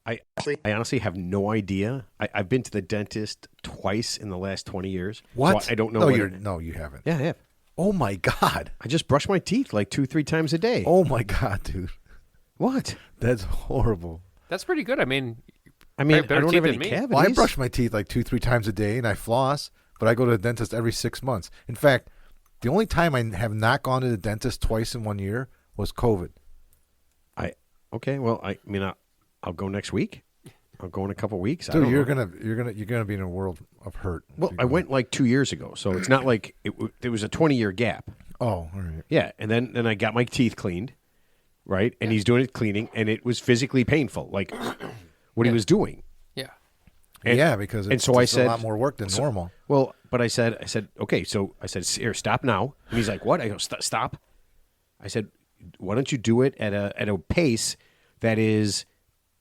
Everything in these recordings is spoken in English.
I honestly have no idea. I've been to the dentist twice in the last 20 years. What? So I don't know. No, you haven't. Yeah, I have. Oh my God. I just brush my teeth like 2-3 times a day. Oh my God, dude. What? That's horrible. That's pretty good. I mean, I better don't teeth have than any me. cavities. Well, I brush my teeth like 2-3 times a day, and I floss, but I go to the dentist every 6 months. In fact, the only time I have not gone to the dentist twice in 1 year was COVID. Okay, well, I'll go next week. I'll go in a couple weeks. Dude, you're gonna be in a world of hurt. Well, I went like 2 years ago, so it's not like it was a 20-year gap. Oh, all right. Yeah, and then I got my teeth cleaned, right? And he's doing it cleaning, and it was physically painful, like what he was doing. Yeah. And, because and it's so I just said, a lot more work than normal. Well, but I said, okay. So I said, here, stop now. And he's like, what? I go, stop. I said, why don't you do it at a pace that is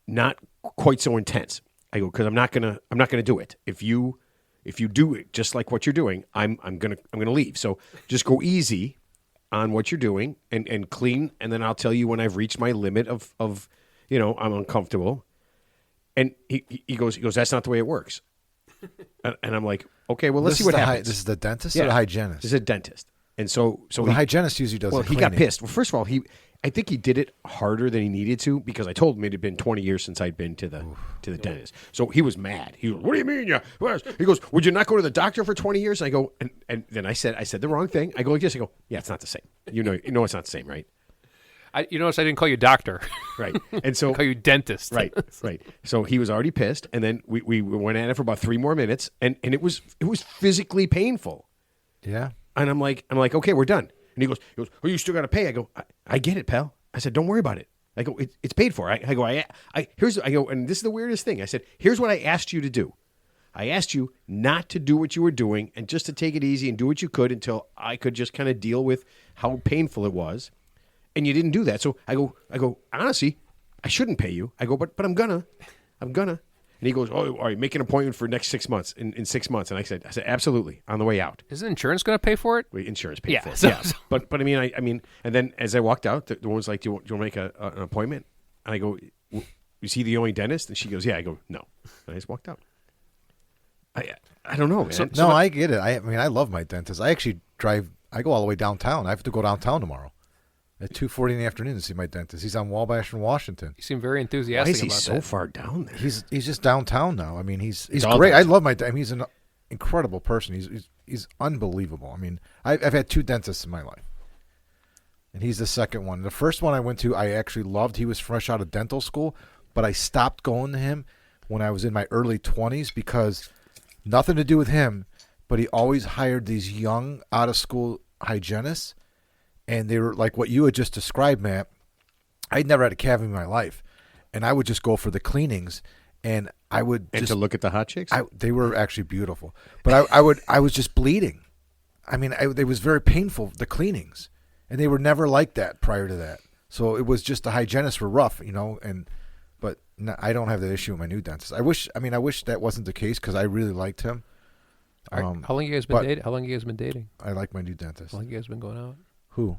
not quite so intense? I go, because I'm not gonna do it. If you do it just like what you're doing, I'm gonna leave. So just go easy on what you're doing and clean, and then I'll tell you when I've reached my limit of I'm uncomfortable. And he goes, that's not the way it works. And I'm like, okay, well, let's see what happens. This is the dentist or the hygienist? This is a dentist. And so the hygienist usually does. Well, he got pissed. Well, first of all, I think he did it harder than he needed to because I told him it had been 20 years since I'd been to the dentist. So he was mad. He goes, "What do you mean? He goes, "Would you not go to the doctor for 20 years?" I go, and then I said the wrong thing. I go like this. I go, "Yeah, it's not the same. You know it's not the same, right?" You notice I didn't call you doctor. Right. And so I call you dentist. Right. So he was already pissed, and then we went at it for about 3 more minutes, and it was physically painful. Yeah. And I'm like, okay, we're done. And he goes, oh, you still got to pay. I go, I get it, pal. I said, don't worry about it. I go, it's paid for. I go, and this is the weirdest thing. I said, here's what I asked you to do. I asked you not to do what you were doing and just to take it easy and do what you could until I could just kind of deal with how painful it was. And you didn't do that. So I go, honestly, I shouldn't pay you. I go, but I'm gonna. And he goes, oh, all right, make an appointment for next 6 months, in 6 months. And I said, absolutely, on the way out. Isn't insurance going to pay for it? Wait, insurance paid for it. So, Yeah. But I mean, and then as I walked out, the woman's like, do you want to make an appointment? And I go, is he the only dentist? And she goes, yeah. I go, no. And I just walked out. I don't know, man. No, I get it. I mean, I love my dentist. I actually I go all the way downtown. I have to go downtown tomorrow at 2:40 in the afternoon to see my dentist. He's on Wabash in Washington. You seem very Why enthusiastic is he about so that. far down there? He's just downtown now. I mean, he's all great. downtown. I love my dentist. I mean, he's an incredible person. He's unbelievable. I mean, I've had 2 dentists in my life, and he's the second one. The first one I went to, I actually loved. He was fresh out of dental school, but I stopped going to him when I was in my early 20s because nothing to do with him, but he always hired these young out-of-school hygienists, and they were like what you had just described, Matt. I'd never had a cavity in my life, and I would just go for the cleanings, and I would And just to look at the hot chicks? they were actually beautiful, but I was just bleeding. I mean, it was very painful, the cleanings, and they were never like that prior to that. So it was just the hygienists were rough, but no, I don't have that issue with my new dentist. I wish that wasn't the case because I really liked him. How long you guys been dating? How long you guys been dating? I like my new dentist. How long you guys been going out? Who?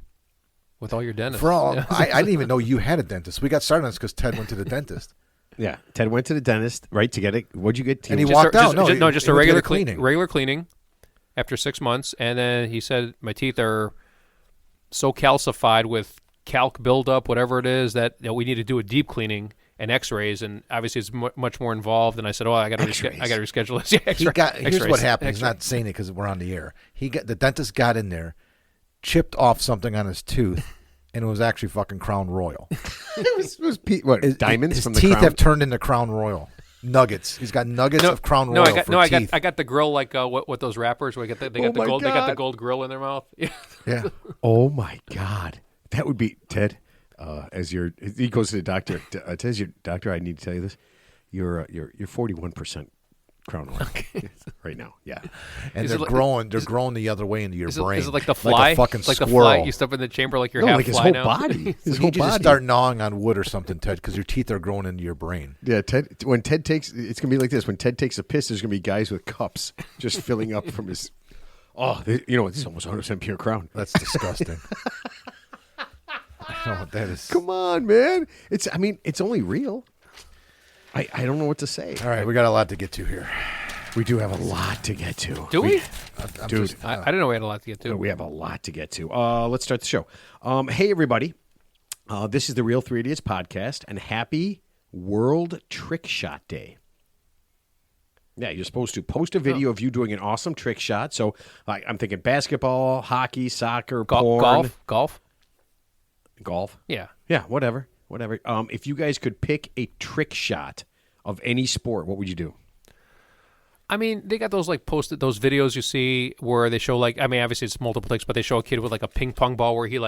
With all your dentists. I didn't even know you had a dentist. We got started on this because Ted went to the dentist. Yeah. Ted went to the dentist, right, to get it. What'd you get? And he Just walked out. Just a he went to regular get a cleaning. Regular cleaning after 6 months, and then he said my teeth are so calcified with calc buildup, whatever it is, that we need to do a deep cleaning and X-rays, and obviously it's much more involved. And I said, I got to reschedule this. Yeah, Here's what happened. He's not saying it because we're on the air. The dentist got in there, chipped off something on his tooth, and it was actually fucking Crown Royal. it was diamonds his from the teeth crown? have turned into Crown Royal. Nuggets. He's got nuggets of Crown Royal for teeth. I got the grill like what those rappers where they got the gold. They got the gold grill in their mouth. Yeah. Oh my God, that would be Ted. He goes to the doctor. Ted's your doctor. I need to tell you this. You're 41% Crown Royal right now. Yeah, and they're growing. They're growing the other way into your brain. Is it like the fly? Like a fucking like squirrel. The fly. You step in the chamber like you're half like his fly whole now. body. His You whole need to body. start gnawing on wood or something, Ted, because your teeth are growing into your brain. Yeah, Ted. When Ted takes, it's gonna be like this. When Ted takes a piss, there's gonna be guys with cups just filling up from his. Oh, it's almost 100% pure Crown. That's disgusting. No, that is. Come on, man. It's only real. I don't know what to say. All right, we got a lot to get to here. We do have a lot to get to. Do we? Dude, I didn't know we had a lot to get to. we have a lot to get to. Let's start the show. Hey, everybody. This is the Real 3 Idiots podcast, and happy World Trick Shot Day. Yeah, you're supposed to post a video of you doing an awesome trick shot. So I'm thinking basketball, hockey, soccer, porn. Golf? Yeah. Yeah, whatever. If you guys could pick a trick shot of any sport, what would you do? I mean, they got those posted those videos you see where they show obviously it's multiple takes, but they show a kid with a ping pong ball where he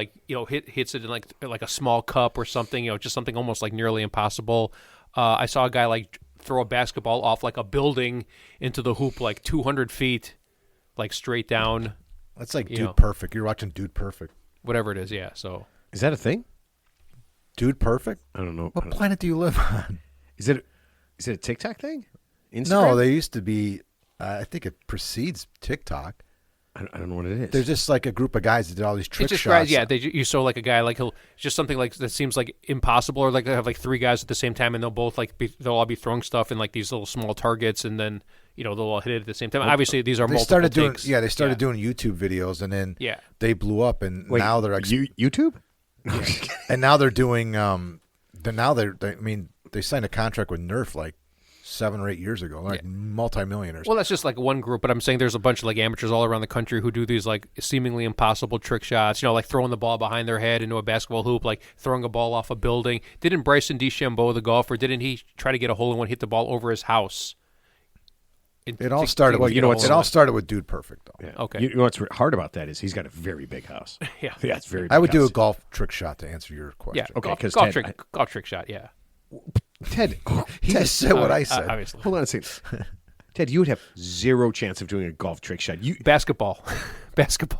hits it in like a small cup or something, just something almost nearly impossible. I saw a guy throw a basketball off a building into the hoop 200 feet, straight down. That's Dude Perfect. You're watching Dude Perfect. Whatever it is, yeah. So is that a thing? Dude Perfect? I don't know. What planet do you live on? Is it a TikTok thing? Instagram? No, they used to be. I think it precedes TikTok. I don't know what it is. They're just a group of guys that did all these trick shots. Guys, yeah, you saw a guy he'll just something that seems impossible, or they have 3 guys at the same time, and they'll both they'll all be throwing stuff in these little small targets, and then they'll all hit it at the same time. Obviously, these are multiple takes. They started doing YouTube videos, and then they blew up, and Wait, now they're YouTube. And now they're doing. They signed a contract with Nerf 7 or 8 years ago, multimillionaires. Well, that's just one group, but I'm saying there's a bunch of amateurs all around the country who do these seemingly impossible trick shots. Throwing the ball behind their head into a basketball hoop, throwing a ball off a building. Didn't Bryson DeChambeau, the golfer, didn't he try to get a hole in one, hit the ball over his house? It all started. It all started with Dude Perfect, though. Yeah. Okay. You know what's hard about that is he's got a very big house. Yeah, it's very. Big I would do house. a golf trick shot to answer your question. Yeah. Okay, because golf trick shot. Yeah. Ted, he just said what I said. Obviously. Hold on a second. Ted, you would have zero chance of doing a golf trick shot. Basketball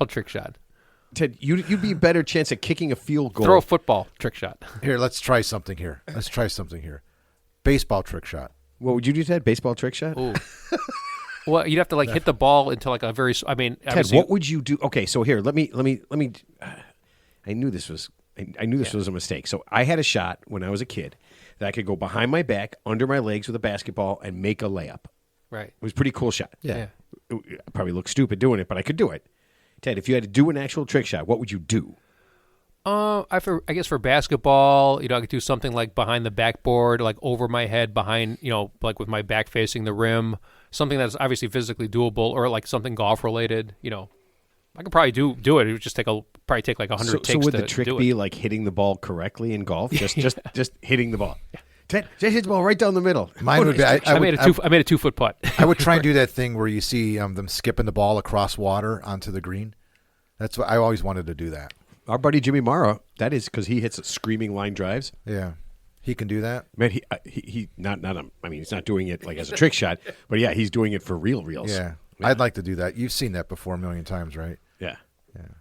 trick shot. Ted, you'd be a better chance at kicking a field goal. Throw a football trick shot. Here, let's try something here. Baseball trick shot. What would you do, Ted? Baseball trick shot? Ooh. Well, you'd have to hit the ball into a very. I mean, Ted, what would you do? Okay, so here, let me. I knew this was. I knew this was a mistake. So I had a shot when I was a kid that I could go behind my back, under my legs with a basketball, and make a layup. Right. It was a pretty cool shot. Yeah. I probably looked stupid doing it, but I could do it. Ted, if you had to do an actual trick shot, what would you do? I guess for basketball, I could do something behind the backboard, over my head, behind, with my back facing the rim, something that's obviously physically doable, or something golf related. I could probably do it. It would just take 100 takes. So would to the trick do be it. Hitting the ball correctly in golf? Just hitting the ball. Yeah. Ted hits the ball right down the middle. Mine would be. I made a 2-foot putt. I would try and do that thing where you see them skipping the ball across water onto the green. That's what I always wanted to do. That. Our buddy Jimmy Mara, that is because he hits screaming line drives. Yeah, he can do that. Man, he not. I mean, he's not doing it as a trick shot, but yeah, he's doing it for reals. Yeah, I'd like to do that. You've seen that before a million times, right?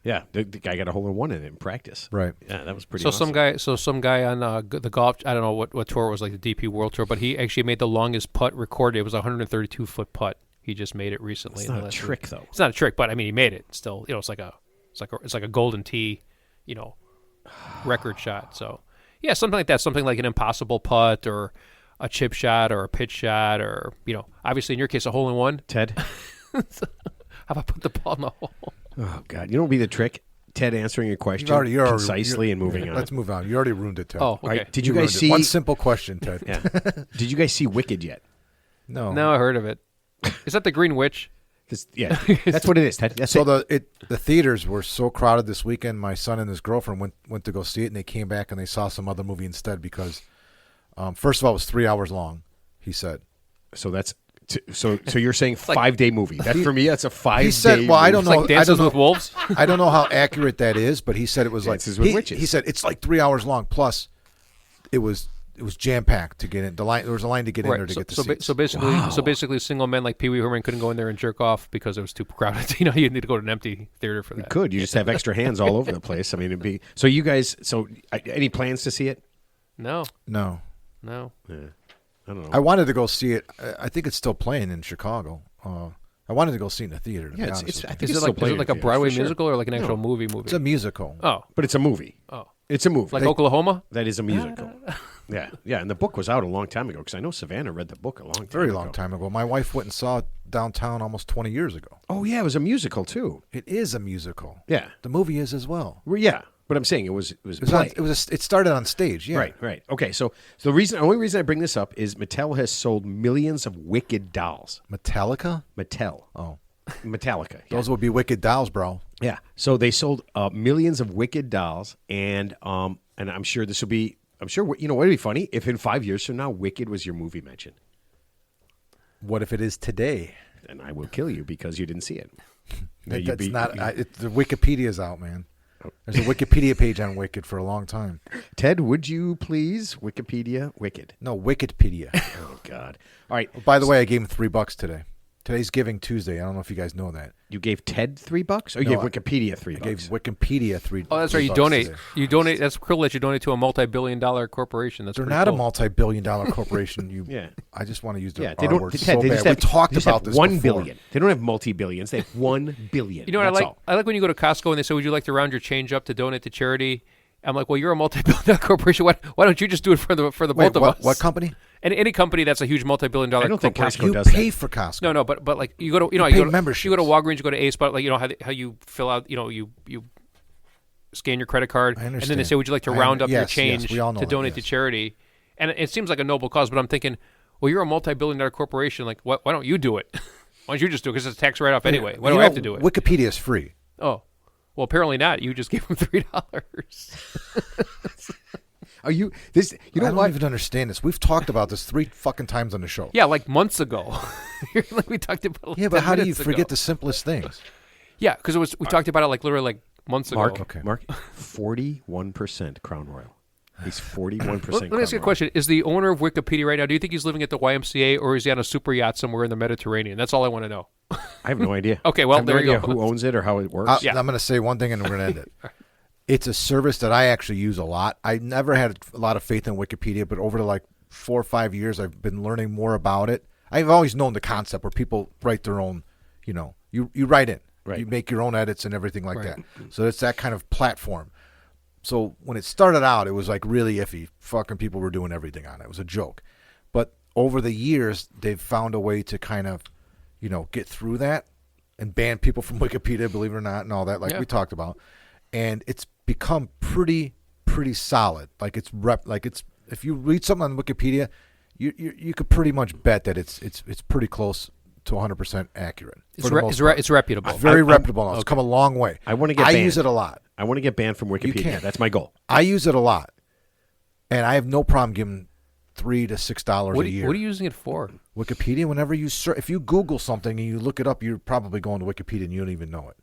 Yeah. The guy got a hole in one in practice. Right. Yeah, that was pretty. So awesome. some guy on the golf. I don't know what tour it was, the DP World Tour, but he actually made the longest putt recorded. It was a 132-foot putt. He just made it recently. It's not a trick, though. It's not a trick, but I mean, he made it. Still, it's like a golden tee, record shot. So yeah, something like that. Something like an impossible putt or a chip shot or a pitch shot or obviously in your case a hole in one. Ted, how about put the ball in the hole? Oh God, you know what would be the trick? Ted answering a question concisely and moving on. Let's move on. You already ruined it, Ted. Oh, okay. All right, did you guys see one simple question, Ted? Yeah. Did you guys see Wicked yet? No. No, I heard of it. Is that the Green Witch? Yeah, that's what it is, Ted. That's so it. the theaters were so crowded this weekend. My son and his girlfriend went to go see it, and they came back and they saw some other movie instead because, first of all, it was 3 hours long. He said. So that's so you're saying 5-day movie? That for me, that's a 5-day. He said, "Well, I don't know. Dances with Wolves." I don't know how accurate that is, but he said it was Dances with Witches. He said it's 3 hours long. Plus, it was jam packed to get in. There was a line to get in there to get the seats. So basically, single men like Pee Wee Herman couldn't go in there and jerk off because it was too crowded. You need to go to an empty theater for that. You could. You just have extra hands all over the place. I mean, it'd be. So you guys. So any plans to see it? No. No. Yeah. I don't know. I wanted to go see it. I think it's still playing in Chicago. I wanted to go see it in the theater. To be honest with you. Is it like a Broadway musical or like an actual movie? It's a musical. Oh, but it's a movie. Oh, it's a movie. Like Oklahoma? That is a musical. Yeah, and the book was out a long time ago because I know Savannah read the book a long time Very ago. long time ago. My wife went and saw it downtown almost 20 years ago. Oh, yeah, it was a musical, too. It is a musical. Yeah. The movie is as well. Well, yeah, but I'm saying it was It it started on stage, yeah. Right. Okay, so the only reason I bring this up is Mattel has sold millions of Wicked dolls. Metallica? Mattel. Oh. Metallica. Yeah. Those would be Wicked dolls, bro. Yeah. So they sold millions of Wicked dolls, and I'm sure this will be. I'm sure you know what would be funny if in 5 years from now Wicked was your movie mention, What if it is today? and I will kill you because you didn't see it. The Wikipedia's out, man. There's a Wikipedia page on Wicked for a long time. Ted, would you please Wikipedia Wicked? No, Wikidpedia. Oh God! All right. By the way, I gave him $3 today. Today's Giving Tuesday. I don't know if you guys know that. You gave Ted $3, or you No, gave Wikipedia $3? I gave Wikipedia $3. Oh, that's right. You $3 donate. today. You donate. That's cool that you donate to a multi-billion-dollar corporation. That's They're pretty not cool. a multi-billion-dollar corporation. Yeah. I just want to use the Yeah, R they don't. word Ted, so they bad. just We have, talked they just about have this 1 before. billion. They don't have multi-billions. They have 1 billion. You know what That's I like? all. I like when you go to Costco and they say, "Would you like to round your change up to donate to charity?" I'm like, "Well, you're a multi-billion-dollar corporation. Why don't you just do it for the Wait, both of what, us?" what company? And any company that's a huge multi-billion-dollar I don't think corporation. Costco You does pay that. for Costco. No, but like you go to you pay go to memberships. you go to Walgreens, you go to Ace, but like you know how you fill out you scan your credit card, I and then they understand. say, "Would you like to I round up your yes, yes, change we all know to that, donate to yes. charity?" And it seems like a noble cause, but I'm thinking, well, you're a multi-billion-dollar corporation. Like, why don't you do it? Why don't you just do it? Because it's a tax write-off anyway. Why do I have to do it? Wikipedia is free. Oh, well, apparently not. You just gave them $3. Are you this? You know I don't what? even understand this. We've talked about this 3 fucking times on the show. Yeah, like months ago. Like we talked about. Like Yeah, but 10 how do you minutes forget ago. the simplest things? Yeah, because we talked about it like literally like months Mark, ago. Okay. Mark, 41% Crown Royal. He's 41% Let me ask you a question: is the owner of Wikipedia right now? Do you think he's living at the YMCA or is he on a super yacht somewhere in the Mediterranean? That's all I want to know. I have no idea. Okay, well, I have no there you idea go. who owns it or how it works. Yeah. I'm going to say one thing and we're going to end it. It's a service that I actually use a lot. I never had a lot of faith in Wikipedia, but over the like 4 or 5 years, I've been learning more about it. I've always known the concept where people write their own, you write in. Right. You make your own edits and everything like Right. that. So it's that kind of platform. So when it started out, it was like really iffy. Fucking people were doing everything on it. It was a joke. But over the years, they've found a way to kind of, get through that and ban people from Wikipedia, believe it or not, and all that, like Yeah. we talked about. And it's become pretty solid. Like it's if you read something on Wikipedia, you could pretty much bet that it's pretty close to 100% accurate. It's, for the most part. it's reputable. It's very reputable now. It's come a long way. I want to get I banned. use it a lot. I want to get banned from Wikipedia. can. That's my goal. I use it a lot, and I have no problem giving $3 to $6 What a are year. you using it for? Wikipedia. Whenever you if you Google something and you look it up, you're probably going to Wikipedia and you don't even know it.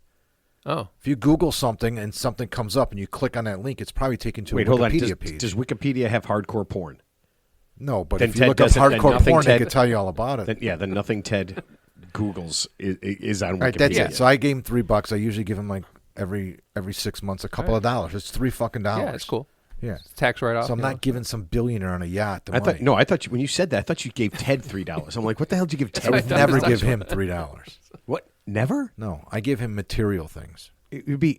Oh, If you Google something and something comes up and you click on that link, it's probably taken to Wait, a hold on. Wikipedia page. Does Wikipedia have hardcore porn? No, but Then if you Ted look up doesn't- then hardcore nothing porn, Ted- they could tell you all about it. Then nothing Ted Googles is on Wikipedia. Right, that's it. So I gave him $3. I usually give him like every 6 months a couple of dollars. It's $3 fucking dollars. yeah, it's cool. Yeah. It's tax write-off. So I'm not giving some billionaire on a yacht the I money. thought I thought you, when you said that, I thought you gave Ted $3. I'm like, what the hell did you give Ted? I would thought never it was give him $3. What? Never? No, I give him material things. It'd be.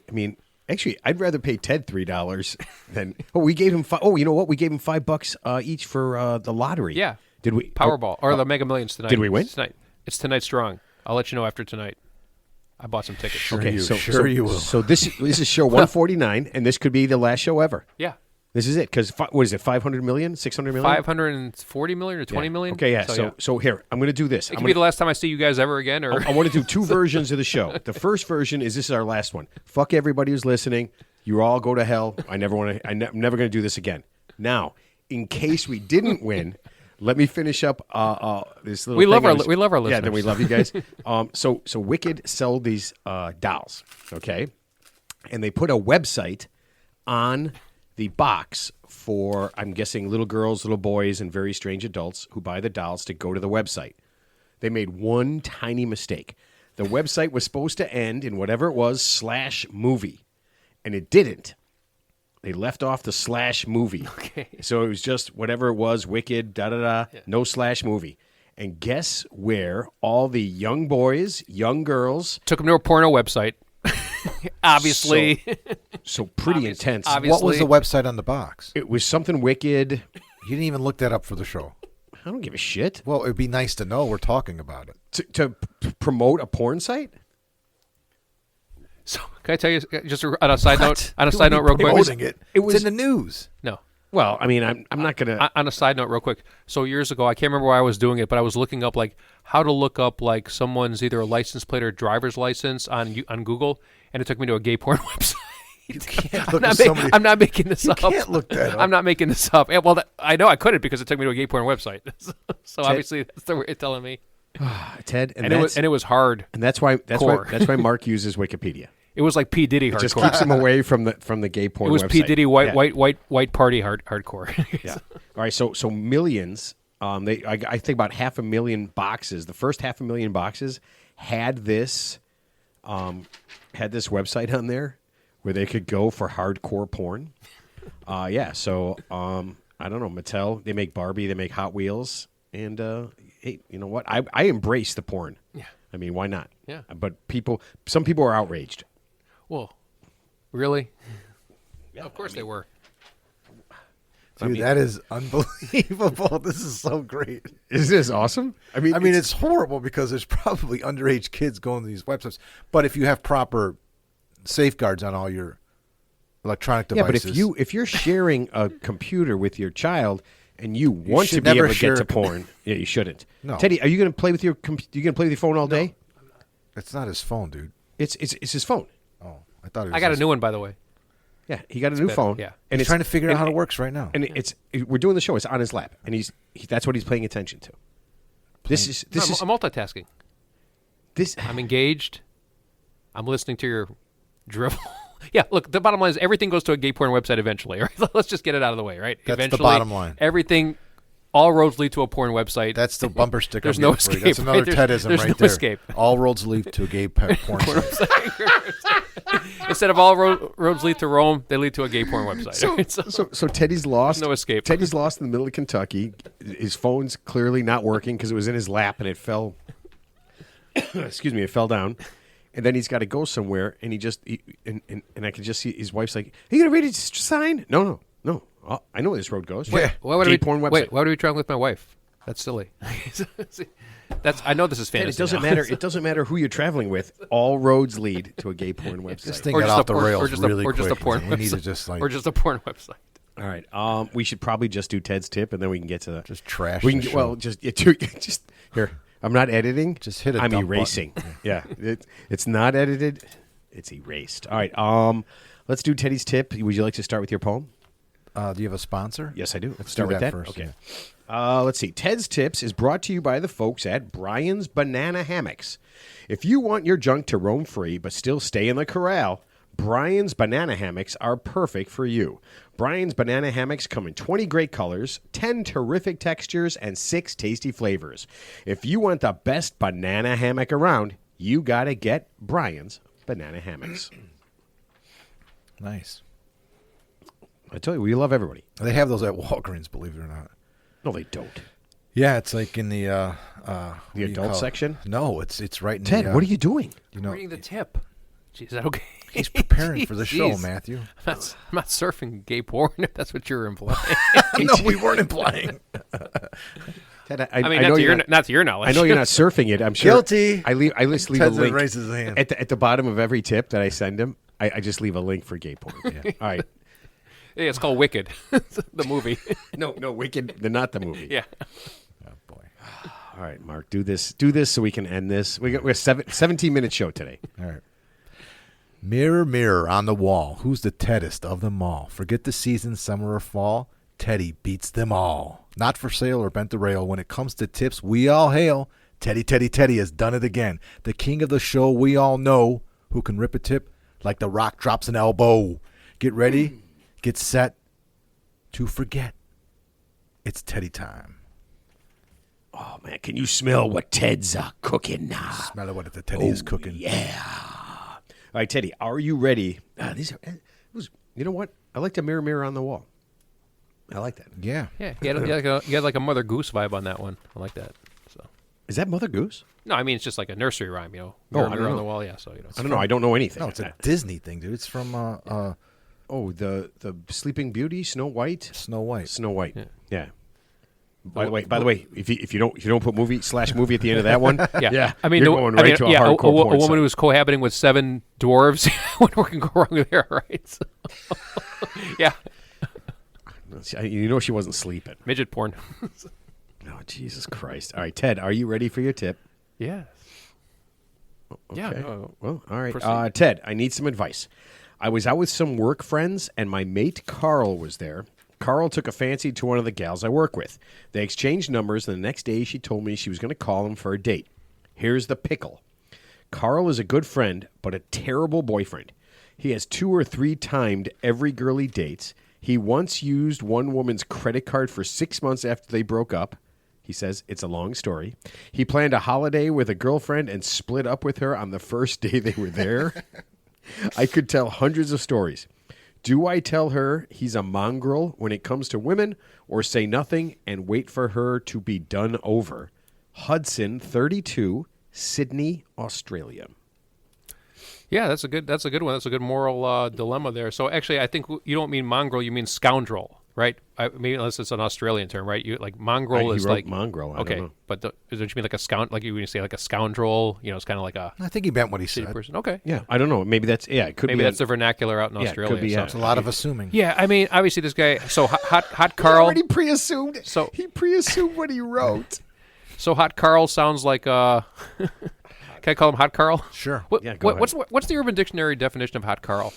I mean, actually, I'd rather pay Ted $3 than. Oh, we gave him. You know what? We gave him $5 each for the lottery. Yeah. Did we? Powerball or the Mega Millions tonight. Did we win? It's tonight. It's tonight's drawing. I'll let you know after tonight. I bought some tickets. Sure Okay, you- so sure you will. So this is show 149, and this could be the last show ever. Yeah. This is it because what is it? 500 million, 600 million, 540 million or 20 million? Okay, yeah. So, So here I'm going to do this. it could be the last time I see you guys ever again. Or I want to do two versions of the show. The first version is this is our last one. Fuck everybody who's listening. You all go to hell. I never want to. I'm never going to do this again. Now, in case we didn't win, let me finish up this little. We love thing I our- we love our Yeah, then we listeners. love you guys. So Wicked sold these dolls, okay, and they put a website on the box for, I'm guessing, little girls, little boys, and very strange adults who buy the dolls to go to the website. They made one tiny mistake. The website was supposed to end in whatever it was /movie, and it didn't. They left off the /movie. Okay. So it was just whatever it was, Wicked, no /movie. And guess where all the young boys, young girls, took them to a porno website. Obviously. So pretty intense. obviously. What was the website on the box? It was something wicked. You didn't even look that up for the show. I don't give a shit. Well, it'd be nice to know we're talking about it. To promote a porn site? So, can I tell you, just on a side note, You real wouldn't be quick? promoting it. it was- It's in the news. No. Well, I mean, I'm not going to... On a side note, real quick. So years ago, I can't remember why I was doing it, but I was looking up like how to look up like someone's either a license plate or driver's license on Google, and it took me to a gay porn website. You can't I'm look not, at somebody. I'm not making this You up. can't look that up. I'm not making this up. Yeah, well, I know I couldn't because it took me to a gay porn website. So obviously that's the way it's telling me. Ted, And it was hard. and that's why Mark uses Wikipedia. It was like P Diddy hardcore. Just keeps him away from the gay porn It was website. P Diddy white Yeah. white party hardcore. Yeah. All right. So millions. I think about 500,000 boxes. The first 500,000 boxes had this website on there where they could go for hardcore porn. Yeah. So I don't know, Mattel. They make Barbie. They make Hot Wheels. And hey, you know what? I embrace the porn. Yeah. I mean, why not? Yeah. But some people are outraged. Well, really? Yeah, of course they were. Dude, that is unbelievable. This is so great. Isn't this awesome? I mean, it's horrible because there's probably underage kids going to these websites. But if you have proper safeguards on all your electronic devices, Yeah, but if you're sharing a computer with your child and you want to should be never able to get share to a porn, yeah, you shouldn't. No. Teddy, are you going to play with your phone all day? it's not his phone, dude. It's his phone. Oh, I thought it was I got a his- new one, by the way. Yeah, he got a new better, phone. yeah. and He's it's trying to figure out how and- it works right now. And we're doing the show. It's on his lap, and that's what he's paying attention to. This is I'm multitasking. this. I'm engaged. I'm listening to your drivel. Yeah, look, the bottom line is everything goes to a gay porn website eventually. Right? Let's just get it out of the way, right? That's the Eventually, bottom line. Everything, all roads lead to a porn website. That's the bumper sticker. There's I'm no getting for you. escape, That's another right? There's Tedism right no there. escape. All roads lead to a gay porn site. Instead of all roads lead to Rome, they lead to a gay porn website. So Teddy's lost. No escape. Teddy's lost in the middle of Kentucky. His phone's clearly not working because it was in his lap and it fell. Excuse me, it fell down. And then he's got to go somewhere, and and I can just see his wife's like, "Are you gonna read his sign?" No. Oh, I know where this road goes. Yeah. Why would Gay we, porn website. Wait, why would we travel with my wife? That's silly. I know this is And fantasy. it doesn't now. matter. It doesn't matter who you're traveling with. All roads lead to a gay porn This website. thing Or got just off the rails or just really or just a quick. porn We need to website. just or just a porn website. All right. We should probably just do Ted's tip, and then we can get to the Just trash We can the get, show. well, just here. I'm not editing. Just hit a I'm dump erasing. Yeah, it's not edited. It's erased. All right. Let's do Teddy's tip. Would you like to start with your poem? Do you have a sponsor? Yes, I do. Let's start do with that that first, Okay. yeah. Let's see. Ted's Tips is brought to you by the folks at Brian's Banana Hammocks. If you want your junk to roam free but still stay in the corral, Brian's Banana Hammocks are perfect for you. Brian's Banana Hammocks come in 20 great colors, 10 terrific textures, and 6 tasty flavors. If you want the best banana hammock around, you got to get Brian's Banana Hammocks. Nice. I tell you, we love everybody. They have those at Walgreens, believe it or not. No, they don't. Yeah, it's like in the what do you adult call it? section? No, it's right in Ted, the. what are you doing? You know, Reading the tip. Gee, is that okay? he's preparing for the show, Jeez. Matthew. I'm not surfing gay porn, if that's what you're implying. No, we weren't implying. Ted, I mean, know not to your knowledge. I know you're not surfing it. I'm sure. Guilty. I just leave a Ted's link raises his hand. at the bottom of every tip that I send him. I just leave a link for gay porn. Yeah. All right. Yeah, it's called Wicked, the movie. No, Wicked. Not the movie. Yeah. Oh boy. All right, Mark. Do this so we can end this. We're a 17-minute show today. All right. Mirror, mirror on the wall, who's the Teddest of them all? Forget the season, summer or fall. Teddy beats them all. Not for sale or bent the rail. When it comes to tips, we all hail. Teddy, Teddy, Teddy has done it again. The king of the show, we all know, who can rip a tip like the Rock drops an elbow. Get ready, get set to forget. It's Teddy time. Oh man, can you smell what Ted's cooking now? Smell what the Teddy is cooking. Yeah. All right, Teddy, are you ready? You know what? I like the mirror, mirror on the wall. I like that. Yeah. Yeah, you had like a Mother Goose vibe on that one. I like that. So Is that Mother Goose? No, I mean it's just like a nursery rhyme, Oh, Mirror, I don't mirror on know. the wall. Yeah, so I don't know. I don't know anything. No, it's a Disney thing, dude. It's from Oh, the Sleeping Beauty, Snow White. Snow White. Snow White. Yeah. By the way, if you don't put movie at the end of that one, yeah. I mean, you're going right to a hardcore a porn woman site. who was cohabiting with 7 dwarves. What can go wrong there, right? So, yeah, She wasn't sleeping. midget porn. Oh, Jesus Christ! All right, Ted, are you ready for your tip? Yeah. Yeah. Okay. Well, all right. Proceed. Ted, I need some advice. I was out with some work friends, and my mate Carl was there. Carl took a fancy to one of the gals I work with. They exchanged numbers, and the next day she told me she was going to call him for a date. Here's the pickle. Carl is a good friend, but a terrible boyfriend. He has 2 or 3 timed every girl he dates. He once used one woman's credit card for 6 months after they broke up. He says it's a long story. He planned a holiday with a girlfriend and split up with her on the first day they were there. I could tell hundreds of stories. Do I tell her he's a mongrel when it comes to women, or say nothing and wait for her to be done over? Hudson, 32, Sydney, Australia. Yeah, that's a good one. That's a good moral dilemma there. So actually, I think you don't mean mongrel, you mean scoundrel, right? Maybe unless it's an Australian term, right? You like mongrel He is wrote like mongrel. I okay, don't know. but don't you mean like a scound? Like when you say like a scoundrel, it's kind of like a I think he meant what he city said. person. Okay, Yeah, I don't know. Maybe that's it could maybe be that's the vernacular out in Yeah, it Australia. could be, so. yeah. It's a lot of assuming. Yeah, I mean, obviously this guy. So hot He Carl. already pre-assumed. So- he pre-assumed what he wrote. So hot Carl sounds like Can I call him hot Carl? Sure. Yeah, go What's the Urban Dictionary definition of hot Carl?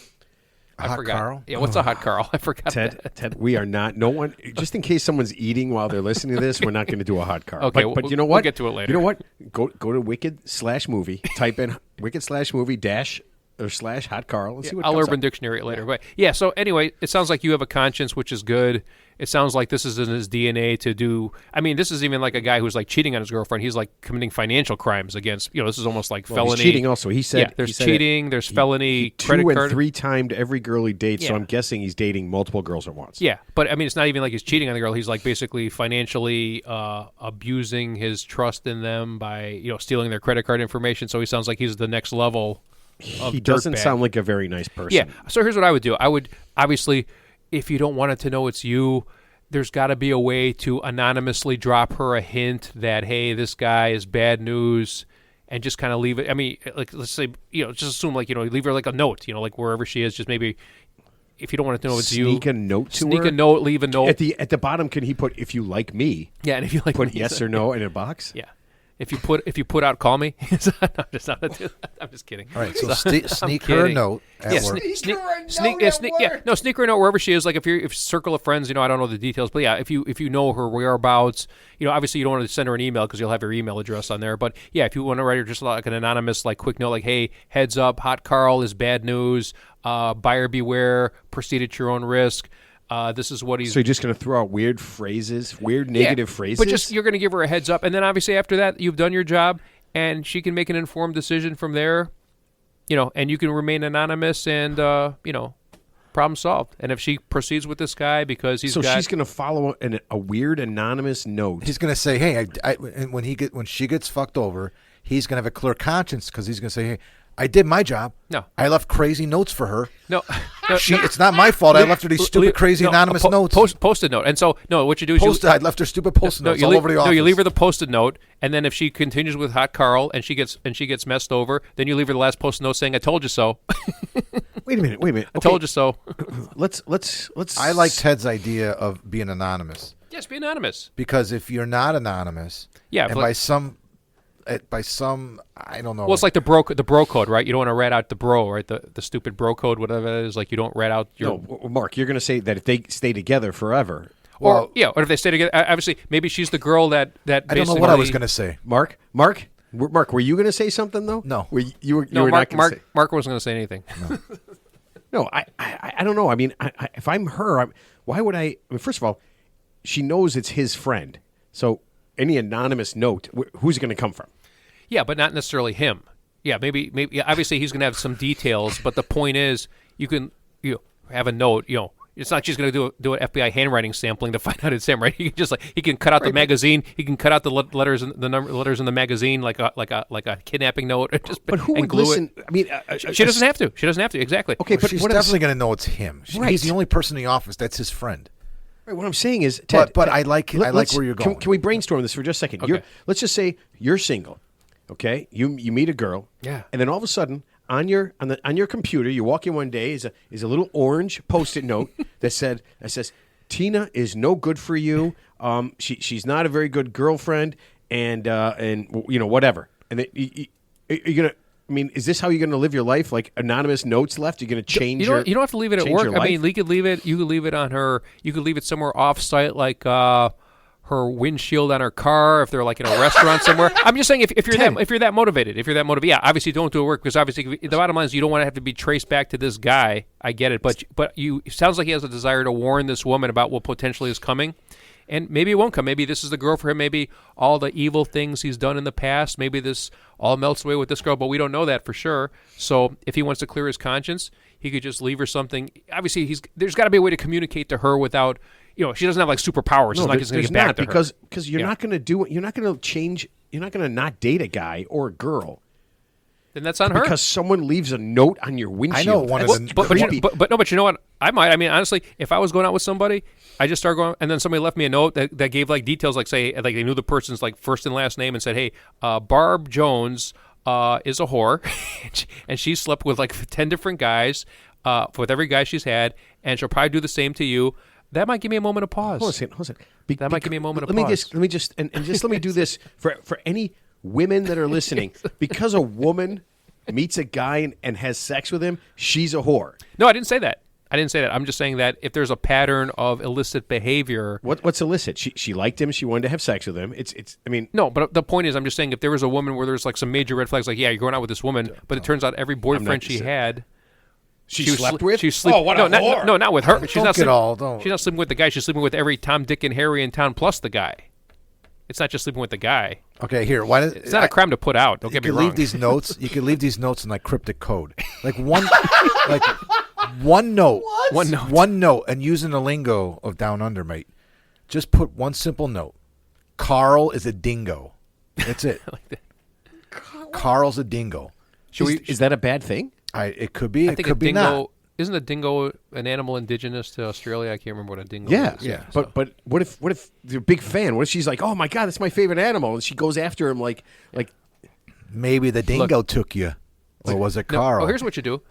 I Hot forgot. Carl? Yeah, what's a hot Carl? I forgot. that. Ted, we are not. No one. Just in case someone's eating while they're listening to this, we're not going to do a hot car. Okay, but we'll- you know we'll what? get to it later. You know what? Go to Wicked/movie. Type in Wicked/movie dash or slash hot Carl and see what I'll comes Urban up. Dictionary it later. But yeah, so anyway, it sounds like you have a conscience, which is good. It sounds like this is in his DNA to do. I mean, this is even like a guy who's like cheating on his girlfriend. He's like committing financial crimes against. This is almost like Well, felony. he's cheating also. He said Yeah, there's he said cheating. There's felony Two credit and card. 3 timed every girl he dates. So Yeah. I'm guessing he's dating multiple girls at once. Yeah, but I mean, it's not even like he's cheating on the girl. He's like basically financially abusing his trust in them by stealing their credit card information. So he sounds like he's the next level. He doesn't dirtbag. sound like a very nice person. Yeah. So here's what I would do. I would obviously, if you don't want it to know it's you, there's got to be a way to anonymously drop her a hint that, hey, this guy is bad news, and just kind of leave it. I mean, like let's say, just assume like leave her like a note, like wherever she is, just maybe. If you don't want it to know it's you, Sneak a note to sneak her? a note, leave a note. At the bottom, can he put if you like me? Yeah, and if you like Put me, yes or no in a box. Yeah. If you put out, call me. I'm just kidding. All right, so I'm sneak her a kidding. note at Yeah, work. sneak her a note wherever she is. Like if you're circle of friends, I don't know the details, but yeah, if you know her whereabouts, obviously you don't want to send her an email because you'll have her email address on there. But yeah, if you want to write her just like an anonymous, like quick note, like hey, heads up, hot Carl is bad news. Buyer beware. Proceed at your own risk. This is what he's. So you're just going to throw out weird phrases, weird negative phrases? But just you're going to give her a heads up, and then obviously after that you've done your job, and she can make an informed decision from there. And you can remain anonymous, and problem solved. And if she proceeds with this guy because she's going to follow a weird anonymous note. He's going to say, "Hey, and when she gets fucked over, he's going to have a clear conscience because he's going to say, hey, I did my job. No. I left crazy notes for her. No. It's not my fault. I left her these stupid, crazy anonymous notes. Post-it note. And so, no, what you do is I left her stupid post-it notes all over the office. No, you leave her the post-it note, and then if she continues with hot Carl and she gets messed over, then you leave her the last post-it note saying, "I told you so." Wait a minute. I told you so. Let's. I like Ted's idea of being anonymous Yes, be anonymous. because if you're not anonymous, Yeah, and but- by some I don't know. Well, it's like the bro code, right? You don't want to rat out the bro, right? The stupid bro code, whatever it is. Like you don't rat out your. No, Mark, you're going to say that if they stay together forever. Or if they stay together, obviously maybe she's the girl that I don't know what I was going to say. Mark, were you going to say something though? No. You were No, not going to say. Mark wasn't going to say anything. No, I don't know. I mean, if I'm her, why would I? I mean, first of all, she knows it's his friend, so any anonymous note, who's it going to come from? Yeah, but not necessarily him. Yeah, maybe. Obviously, he's going to have some details, but the point is, you can have a note. it's not just going to do an FBI handwriting sampling to find out it's him, right? He can just he can cut out the magazine. He can cut out the letters and the letters in the magazine like a kidnapping note. But who would glue listen? it. I mean, she doesn't have to. She doesn't have to. Exactly. Okay, but she's what definitely going to know it's him. Right. He's the only person in the office that's his friend. Right, what I'm saying is, Ted. But I like where you're going. Can we brainstorm this for just a second? Okay. Let's just say you're single. Okay, you meet a girl. Yeah. And then all of a sudden, on your computer, you walk in one day is a little orange Post-it note that says, Tina is no good for you. She's not a very good girlfriend, and whatever. And you're gonna. I mean, is this how you're going to live your life? Like anonymous notes left? You're going to change you don't have to leave it at work. I mean, you could leave it on her. You could leave it somewhere off-site, like her windshield on her car. If they're like in a restaurant somewhere. I'm just saying, if you're that motivated, yeah. Obviously, don't do it at work because obviously the bottom line is you don't want to have to be traced back to this guy. I get it, but it sounds like he has a desire to warn this woman about what potentially is coming. And maybe it won't come. Maybe this is the girl for him. Maybe all the evil things he's done in the past, maybe this all melts away with this girl, but we don't know that for sure. So if he wants to clear his conscience, he could just leave her something. Obviously, there's got to be a way to communicate to her without, she doesn't have like superpowers. No, it's going to get back to her. Because you're not going to do it. You're not going to change. You're not going to not date a guy or a girl. Then that's on her. Because someone leaves a note on your windshield. I know one of the but you know what? I might. I mean, honestly, if I was going out with somebody, I just start going, and then somebody left me a note that gave like details, like say, like they knew the person's like first and last name, and said, "Hey, Barb Jones is a whore, and she slept with like 10 different guys, with every guy she's had, and she'll probably do the same to you." That might give me a moment of pause. Hold on a second. That might give me a moment of pause. Let me just let me do this for any women that are listening. Because a woman meets a guy and has sex with him, she's a whore. No, I didn't say that. I'm just saying that if there's a pattern of illicit behavior. What's illicit? She liked him. She wanted to have sex with him. I mean. No, but the point is, I'm just saying if there was a woman where there's like some major red flags, like, yeah, you're going out with this woman, but it turns out every boyfriend she had. She slept with? Oh, what a whore. No, not with her. She's not sleeping with the guy. She's sleeping with every Tom, Dick, and Harry in town plus the guy. It's not just sleeping with the guy. Okay, here. It's not a crime to put out. Don't get me wrong. Leave these notes. You can leave these notes in like cryptic code, like one note, one note, and using the lingo of Down Under, mate. Just put one simple note. Carl is a dingo. That's it. Like that. Carl's a dingo. Is that a bad thing? It could be. I think it could be not. Isn't a dingo an animal indigenous to Australia? I can't remember what a dingo is. Yeah. But what if you're a big fan? What if she's like, oh my God, that's my favorite animal, and she goes after him like maybe the dingo took you, or was it Carl? Oh, here's what you do.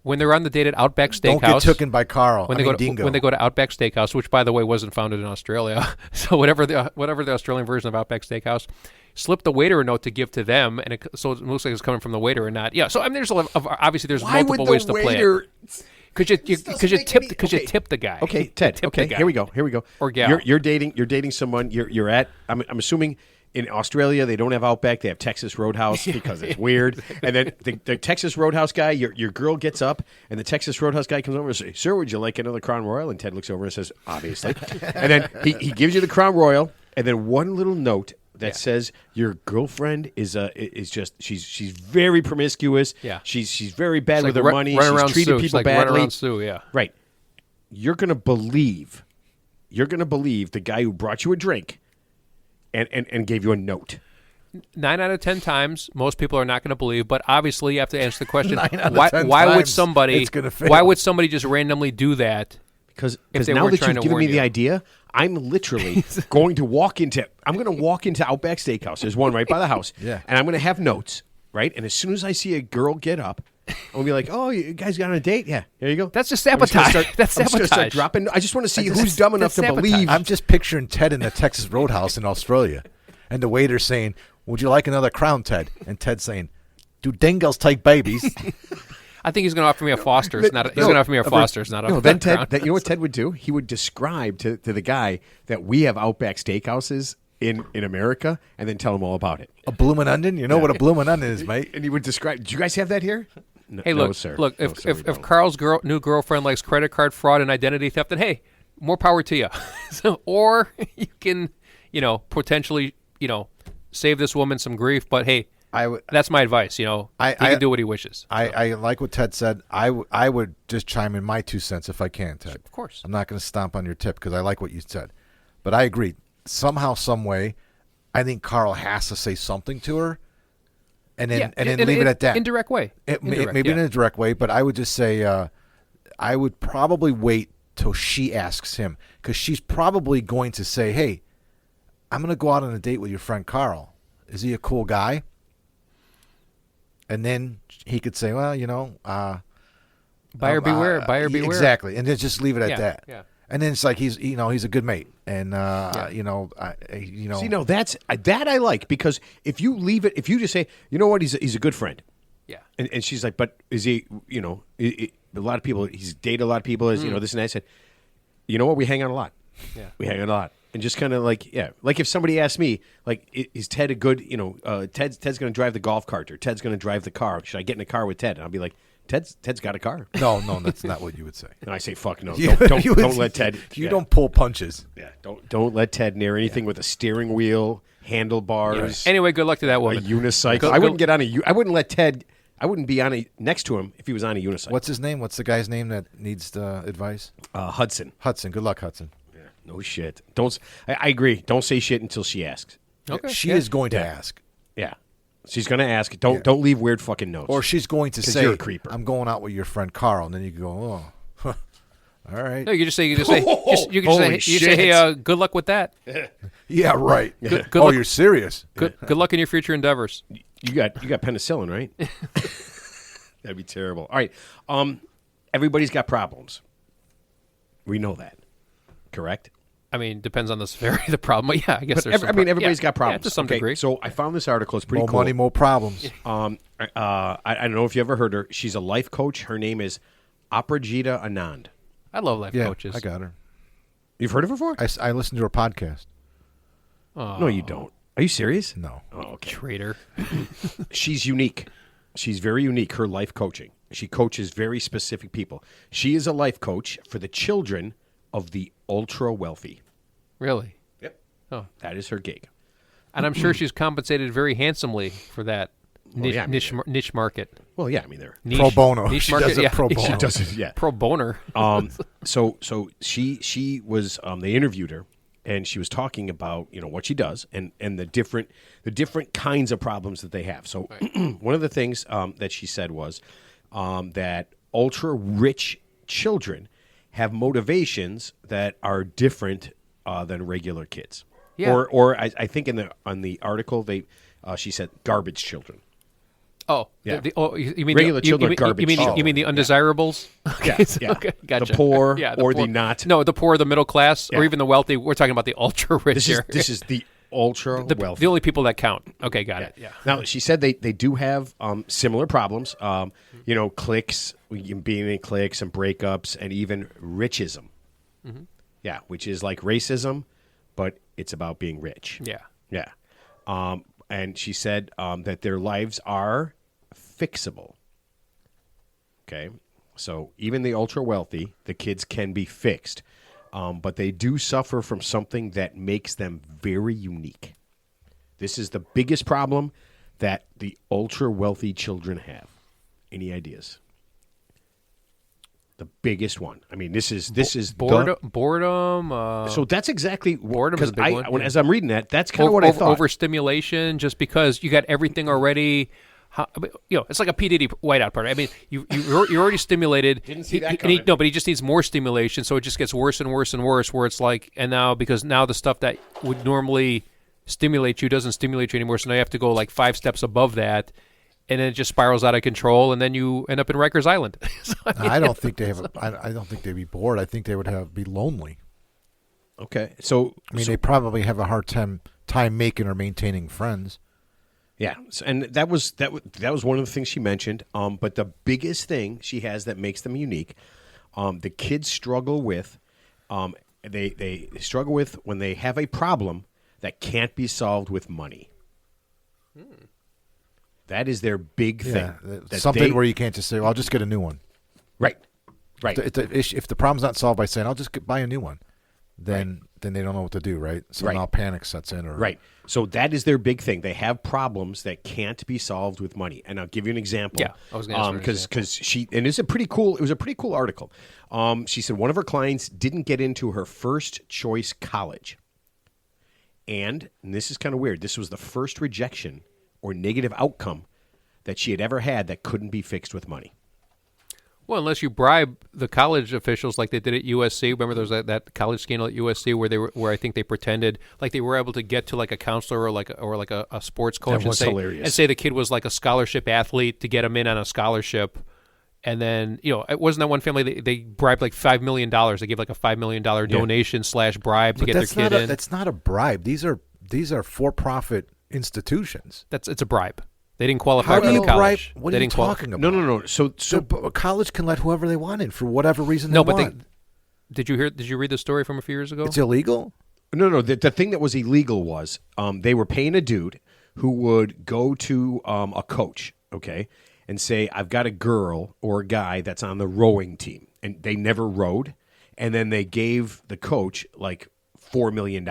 When they're on the date at Outback Steakhouse, don't get taken by Carl. When they go to Outback Steakhouse, which by the way wasn't founded in Australia, so whatever the Australian version of Outback Steakhouse, slip the waiter a note to give to them, and so it looks like it's coming from the waiter and not. Yeah, so I mean, there's obviously there's multiple ways to play it. Because you tip the guy. Okay, Ted. Okay, here we go. Or gal. You're dating someone. You're at. I'm assuming in Australia they don't have Outback. They have Texas Roadhouse because it's weird. And then the Texas Roadhouse guy, your girl gets up, and the Texas Roadhouse guy comes over and says, "Sir, would you like another Crown Royal?" And Ted looks over and says, "Obviously." And then he gives you the Crown Royal, and then one little note that says your girlfriend is just she's very promiscuous. Yeah, she's very bad with her money. She's treated people badly. Run around Sue, yeah. Right. You're gonna believe the guy who brought you a drink and gave you a note. 9 out of 10 times, most people are not going to believe. But obviously, you have to answer the question: why would somebody just randomly do that? Because now that you've given me the idea, I'm literally going to walk into Outback Steakhouse. There's one right by the house. Yeah. And I'm going to have notes, right? And as soon as I see a girl get up, I'm going to be like, oh, you guys got on a date? Yeah. There you go. That's just sabotage. That's sabotage. I'm just going to start dropping. I just want to see who's dumb enough to believe. I'm just picturing Ted in the Texas Roadhouse in Australia. And the waiter saying, would you like another crown, Ted? And Ted saying, do dingoes take babies? I think he's going to offer me a Foster's. He's going to offer me a Foster's, not a then Ted. You know what Ted would do? He would describe to the guy that we have Outback Steakhouses in America, and then tell him all about it. A bloomin' onion? You know what a bloomin' onion is, mate? And he would describe. Do you guys have that here? No, hey, look, no, sir. Look. No, if Carl's new girlfriend likes credit card fraud and identity theft, then hey, more power to you. Or you can, potentially, save this woman some grief. But hey, That's my advice. He can do what he wishes. I like what Ted said. I would just chime in my 2 cents if I can, Ted. Of course. I'm not going to stomp on your tip because I like what you said. But I agree. Somehow, some way, I think Carl has to say something to her and then leave it at that. Indirect way. Maybe in a direct way, but I would just say I would probably wait till she asks him because she's probably going to say, hey, I'm going to go out on a date with your friend Carl. Is he a cool guy? And then he could say, well, buyer beware, buyer beware. Exactly. And then just leave it at that. Yeah. And then it's like he's a good mate. And, See, no, that I like because if you leave it, if you just say, you know what, he's a good friend. Yeah. And she's like, but is he, a lot of people, he's dated a lot of people, this and that. I said, you know what, we hang out a lot. Yeah. We hang out a lot. And just kind of like if somebody asked me, like, is Ted a good, Ted's going to drive the golf cart or Ted's going to drive the car. Should I get in a car with Ted? And I'll be like, Ted's got a car. No, that's not what you would say. And I say, fuck no. Don't let Ted. You don't pull punches. Yeah. Don't let Ted near anything with a steering wheel, handlebars. Yeah. Anyway, good luck to that woman. A unicycle. I wouldn't get on I wouldn't let Ted. I wouldn't be next to him if he was on a unicycle. What's his name? What's the guy's name that needs the advice? Hudson. Hudson. Good luck, Hudson. Yeah. No shit. Don't. I agree. Don't say shit until she asks. Okay. She is going to ask. Yeah. She's going to ask. Don't leave weird fucking notes. Or she's going to say, you're a creeper. I'm going out with your friend Carl. And then you can go, oh, all right. No, you can say, hey, good luck with that. Yeah, right. Good oh, luck. You're serious. Good luck in your future endeavors. You got penicillin, right? That'd be terrible. All right. Everybody's got problems. We know that. Correct? I mean, depends on the severity of the problem. But yeah, I guess there's everybody's got problems. Yeah, to some degree. So I found this article. It's pretty More cool. money, more problems. I don't know if you ever heard her. She's a life coach. Her name is Aparajita Anand. I love life coaches. I got her. You've heard of her before? I listened to her podcast. No, you don't. Are you serious? No. Oh, okay. Traitor. She's unique. She's very unique, her life coaching. She coaches very specific people. She is a life coach for the children of the ultra-wealthy. Really? Yep. Oh. That is her gig. And I'm sure she's compensated very handsomely for that niche market. Well, yeah, I mean, they're pro bono. Niche She market, does it pro bono. She does it, yeah. Pro boner. So she was they interviewed her and she was talking about what she does and the different kinds of problems that they have. So one of the things that she said was that ultra rich children have motivations that are different than regular kids. Yeah. Or I think on the article she said garbage children. Oh, yeah. You mean regular children are garbage? You mean the undesirables? Yeah, yeah. Okay, gotcha. The poor the or poor. the not. No, the poor, the middle class, Yeah. or even the wealthy. We're talking about the ultra rich here. This is the ultra wealthy. The only people that count. Okay, got it. Yeah. Now she said they do have similar problems. Cliques, being in cliques and breakups, and even richism. Mm-hmm. Yeah, which is like racism, but it's about being rich. Yeah. Yeah. And she said that their lives are fixable. Okay. So even the ultra wealthy, the kids can be fixed. But they do suffer from something that makes them very unique. This is the biggest problem that the ultra wealthy children have. Any ideas? The biggest one. I mean, this is boredom. So that's exactly boredom is a big one. As I'm reading that, that's kind of what I thought. Overstimulation, just because you got everything already. It's like a P. Diddy whiteout party. I mean, you're already stimulated. Didn't see that coming. But he just needs more stimulation, so it just gets worse and worse and worse. Where it's like, and now because now the stuff that would normally stimulate you doesn't stimulate you anymore, so now you have to go like 5 steps above that, and then it just spirals out of control, and then you end up in Rikers Island. So, I don't think they have. I don't think they'd be bored. I think they would be lonely. Okay, so they probably have a hard time making or maintaining friends. Yeah, and that was one of the things she mentioned. But the biggest thing she has that makes them unique, the kids struggle with, they struggle with when they have a problem that can't be solved with money. That is their big thing. Something where you can't just say, "Well, I'll just get a new one." Right. If the problem's not solved by saying, "I'll just buy a new one," then then they don't know what to do, right? So Right. now panic sets in. Or Right. So that is their big thing. They have problems that can't be solved with money. And I'll give you an example. Yeah, I was going to ask for an example. because she, and it's a pretty cool. It was a pretty cool article. She said one of her clients didn't get into her first choice college, and this is kind of weird. This was the first rejection or negative outcome that she had ever had that couldn't be fixed with money. Well, unless you bribe the college officials like they did at USC. Remember there was that college scandal at USC where I think they pretended like they were able to get to like a counselor or like a sports coach That was hilarious. and say the kid was like a scholarship athlete to get him in on a scholarship. And then, it wasn't that one family, they bribed like $5 million. They gave like a $5 million donation / bribe to But get their that's kid not in. that's not a bribe. These are for-profit institutions. It's a bribe. They didn't qualify How for do you the bribe? college. What They are you didn't quali- talking about? No. So A college can let whoever they want in for whatever reason No, they but want. did you read the story from a few years ago? It's illegal? No. The thing that was illegal was they were paying a dude who would go to a coach, okay, and say, I've got a girl or a guy that's on the rowing team, and they never rowed, and then they gave the coach like $4 million.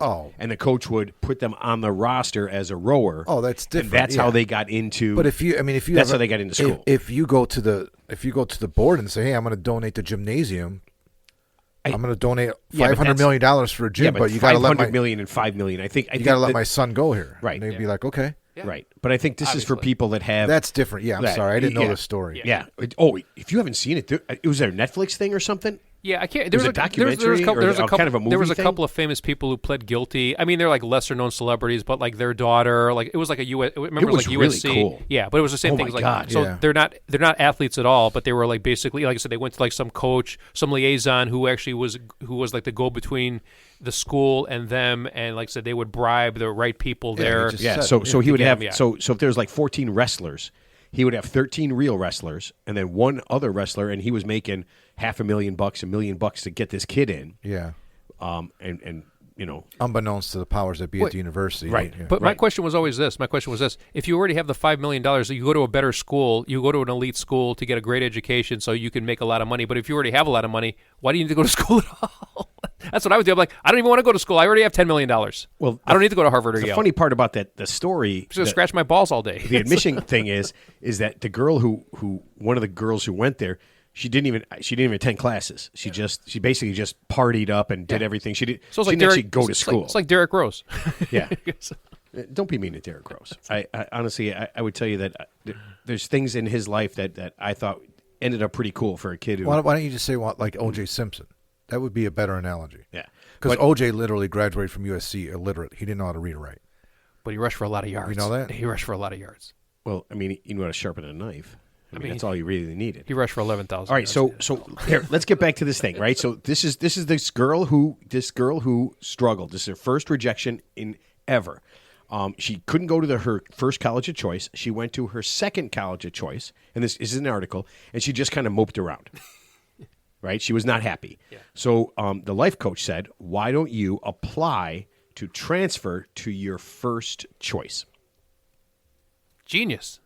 Oh. And the coach would put them on the roster as a rower. Oh, that's different. And that's how yeah. they got into. But if you that's how they got into school. If you go to the board and say, "Hey, I'm going to donate the gymnasium. I'm going to donate Yeah, but $500 million for a gym, but you got to let my $500 million and $5 million. I think you got to let that- my son go here." Right. And they'd be like, "Okay, right. But I think this is for Obviously. people that have that's different." Yeah, I'm that- sorry, I didn't know yeah. the story. Yeah. Oh, if you haven't seen it, it was a Netflix thing or something. Yeah, I can't. Was There it documentary or there was a couple, kind of a there was movie a thing? couple of famous people who pled guilty. I mean, they're like lesser known celebrities, but like their daughter, like it was like a US. Remember, was like really USC. cool. Yeah, but it was the same Oh thing. my It was like, God, so yeah. they're not athletes at all, but they were like basically, like I said, they went to like some coach, some liaison who actually was like the go between the school and them, and like I said, they would bribe the right people Yeah, there. they just Yeah. said- So he would get have him, yeah. so if there's like 14 wrestlers, he would have 13 real wrestlers and then one other wrestler, and he was making $500,000, $1 million to get this kid in. Yeah. And Unbeknownst to the powers that be at Wait. the university. Right. Yeah. But my Right. question was always this. If you already have the $5 million, you go to a better school, you go to an elite school to get a great education so you can make a lot of money. But if you already have a lot of money, why do you need to go to school at all? That's what I would do. I'm like, I don't even want to go to school. I already have $10 million. Well, I don't need to go to Harvard or the Yale. funny part about the story, I'm just going to the- scratch my balls all day. the admission thing is that the girl who one of the girls who went there, she didn't even attend classes. She basically just partied up and did everything. She So it's didn't like actually go to school. It's like Derrick Rose. Yeah. Don't be mean to Derrick Rose. I honestly, I would tell you that there's things in his life that I thought ended up pretty cool for a kid who. Why don't you just say like O.J. Simpson? That would be a better analogy. Yeah. Because But- O.J. literally graduated from USC illiterate. He didn't know how to read or write. But he rushed for a lot of yards. You know that? He rushed for a lot of yards. Well, I mean, you know how to sharpen a knife. I mean, mean, that's all you really needed. He rushed for 11,000. All right, so here, let's get back to this thing, right? So this is this girl who struggled. This is her first rejection in ever. She couldn't go to her first college of choice. She went to her second college of choice, and this is an article, and she just kind of moped around. Right? She was not happy. Yeah. So the life coach said, "Why don't you apply to transfer to your first choice?" Genius.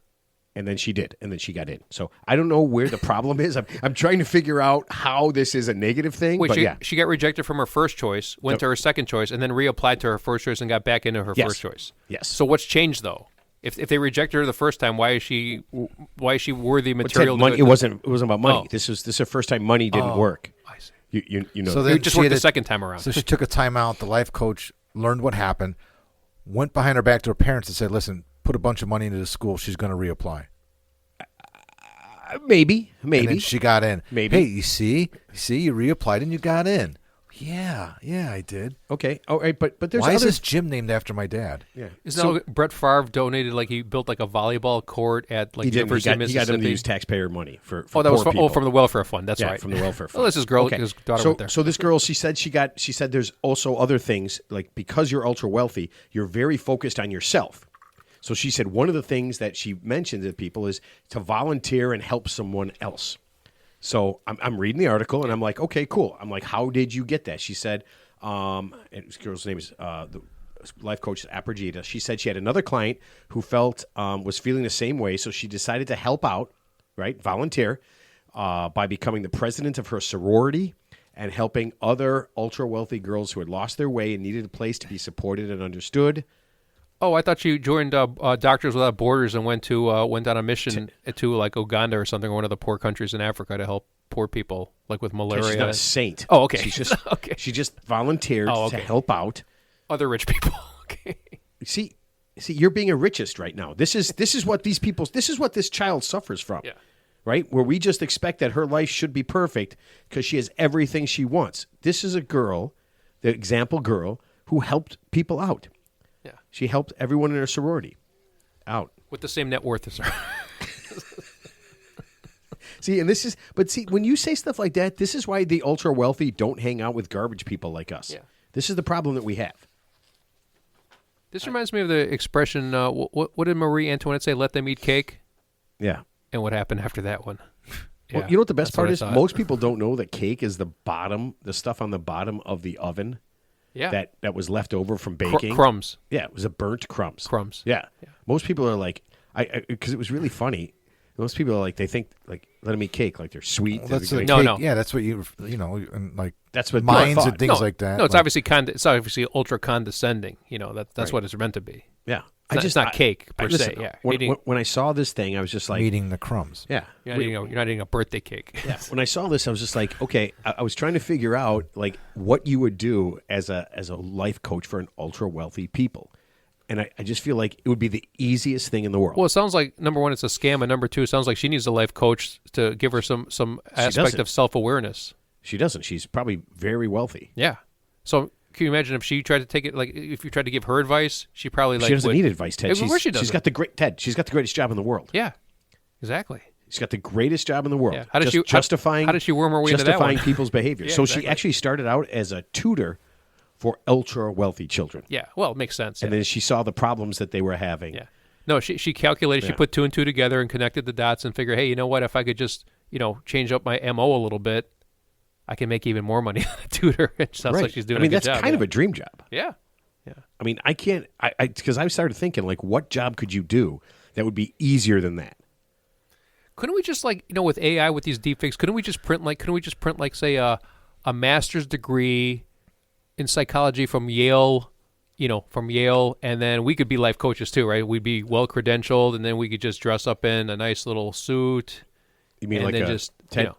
And then she did, and then she got in. So I don't know where the problem is. I'm trying to figure out how this is a negative thing. Wait, but she got rejected from her first choice, went to her second choice, and then reapplied to her first choice and got back into her Yes. first choice. Yes. So what's changed though? If they rejected her the first time, why is she worthy But it, material? money, to it wasn't about money. Oh. This is the first time money didn't work. I see. You know. So It then just she worked had the a- second time around. So she took a timeout. The life coach learned what happened, went behind her back to her parents and said, "Listen, put a bunch of money into the school. She's going to reapply." maybe. And then she got in. Maybe. Hey, you see, you reapplied and you got in. Yeah, I did. Okay. All right. But there's Why is other. this gym named after my dad? Yeah. Isn't that what Brett Favre donated? Like he built like a volleyball court at like He did. He University of got Mississippi. them to use taxpayer money for Oh, that was poor from, people. from the welfare fund. That's Yeah, right. from the welfare fund. Well, this is girl. Okay. His daughter so, went there. So this girl, she said there's also other things, like because you're ultra wealthy, you're very focused on yourself. So she said one of the things that she mentioned to people is to volunteer and help someone else. So I'm reading the article and I'm like, okay, cool. I'm like, how did you get that? She said, and this girl's name is the life coach Aprigita. She said she had another client who was feeling the same way, so she decided to help out, right, volunteer, by becoming the president of her sorority and helping other ultra-wealthy girls who had lost their way and needed a place to be supported and understood. Oh, I thought you joined Doctors Without Borders and went on a mission to like Uganda or something, or one of the poor countries in Africa to help poor people, like with malaria. She's not a saint. Oh, okay. She's just okay. She just volunteered to help out Other rich people. Okay. See, you're being a richist right now. This is what these people. This is what this child suffers from. Yeah. Right? Where we just expect that her life should be perfect because she has everything she wants. This is a girl, the example girl, who helped people out. Yeah. She helped everyone in her sorority out. With the same net worth as her. See, when you say stuff like that, this is why the ultra wealthy don't hang out with garbage people like us. Yeah. This is the problem that we have. This reminds me of the expression, what did Marie Antoinette say, let them eat cake? Yeah. And what happened after that one? Well, Yeah, you know what the best that's part what I is? thought. Most people don't know that cake is the stuff on the bottom of the oven Yeah. that was left over from baking. Crumbs. Yeah, it was a burnt crumbs. Crumbs. Yeah. Most people are like, because it was really funny. Most people are like, they think like, let them eat cake, like they're sweet. Well, that's like, No, cake. no. Yeah, that's what and like That's what mines thought. and things like that. No, it's like, obviously ultra condescending. You know, that's Right. what it's meant to be. Yeah. It's not cake per se. Listen, Yeah. when I saw this thing, I was just like, eating the crumbs. yeah. You're not eating a birthday cake. Yeah. When I saw this, I was just like, okay. I was trying to figure out like what you would do as a life coach for an ultra wealthy people, and I just feel like it would be the easiest thing in the world. Well, it sounds like, number one, it's a scam, and number two, it sounds like she needs a life coach to give her some aspect doesn't. of self-awareness. She doesn't. She's probably very wealthy. Yeah. So can you imagine if she tried to take it, like if you tried to give her advice, she probably like She doesn't would- need advice, Ted. Of course she She's doesn't. got the greatest job in the world. Yeah. Exactly. She's got the greatest job in the world. Yeah. How does she justifying? How did she worm her way into that justifying one? people's behavior? Yeah, so exactly. she actually started out as a tutor for ultra wealthy children, Yeah. Well, it makes sense. and yeah. then she saw the problems that they were having. Yeah. No, she calculated, she Yeah. put two and two together and connected the dots and figured, hey, you know what? If I could just, change up my MO a little bit, I can make even more money on a tutor. It sounds Right. like she's doing I mean, a good that's job. kind of a dream job. Yeah. Yeah. I mean, I can't. Because I started thinking, like, what job could you do that would be easier than that? Couldn't we just with AI with these deepfakes, couldn't we just print like say a master's degree in psychology from Yale, and then we could be life coaches too, right? We'd be well credentialed, and then we could just dress up in a nice little suit. You mean And like then a just, Ted?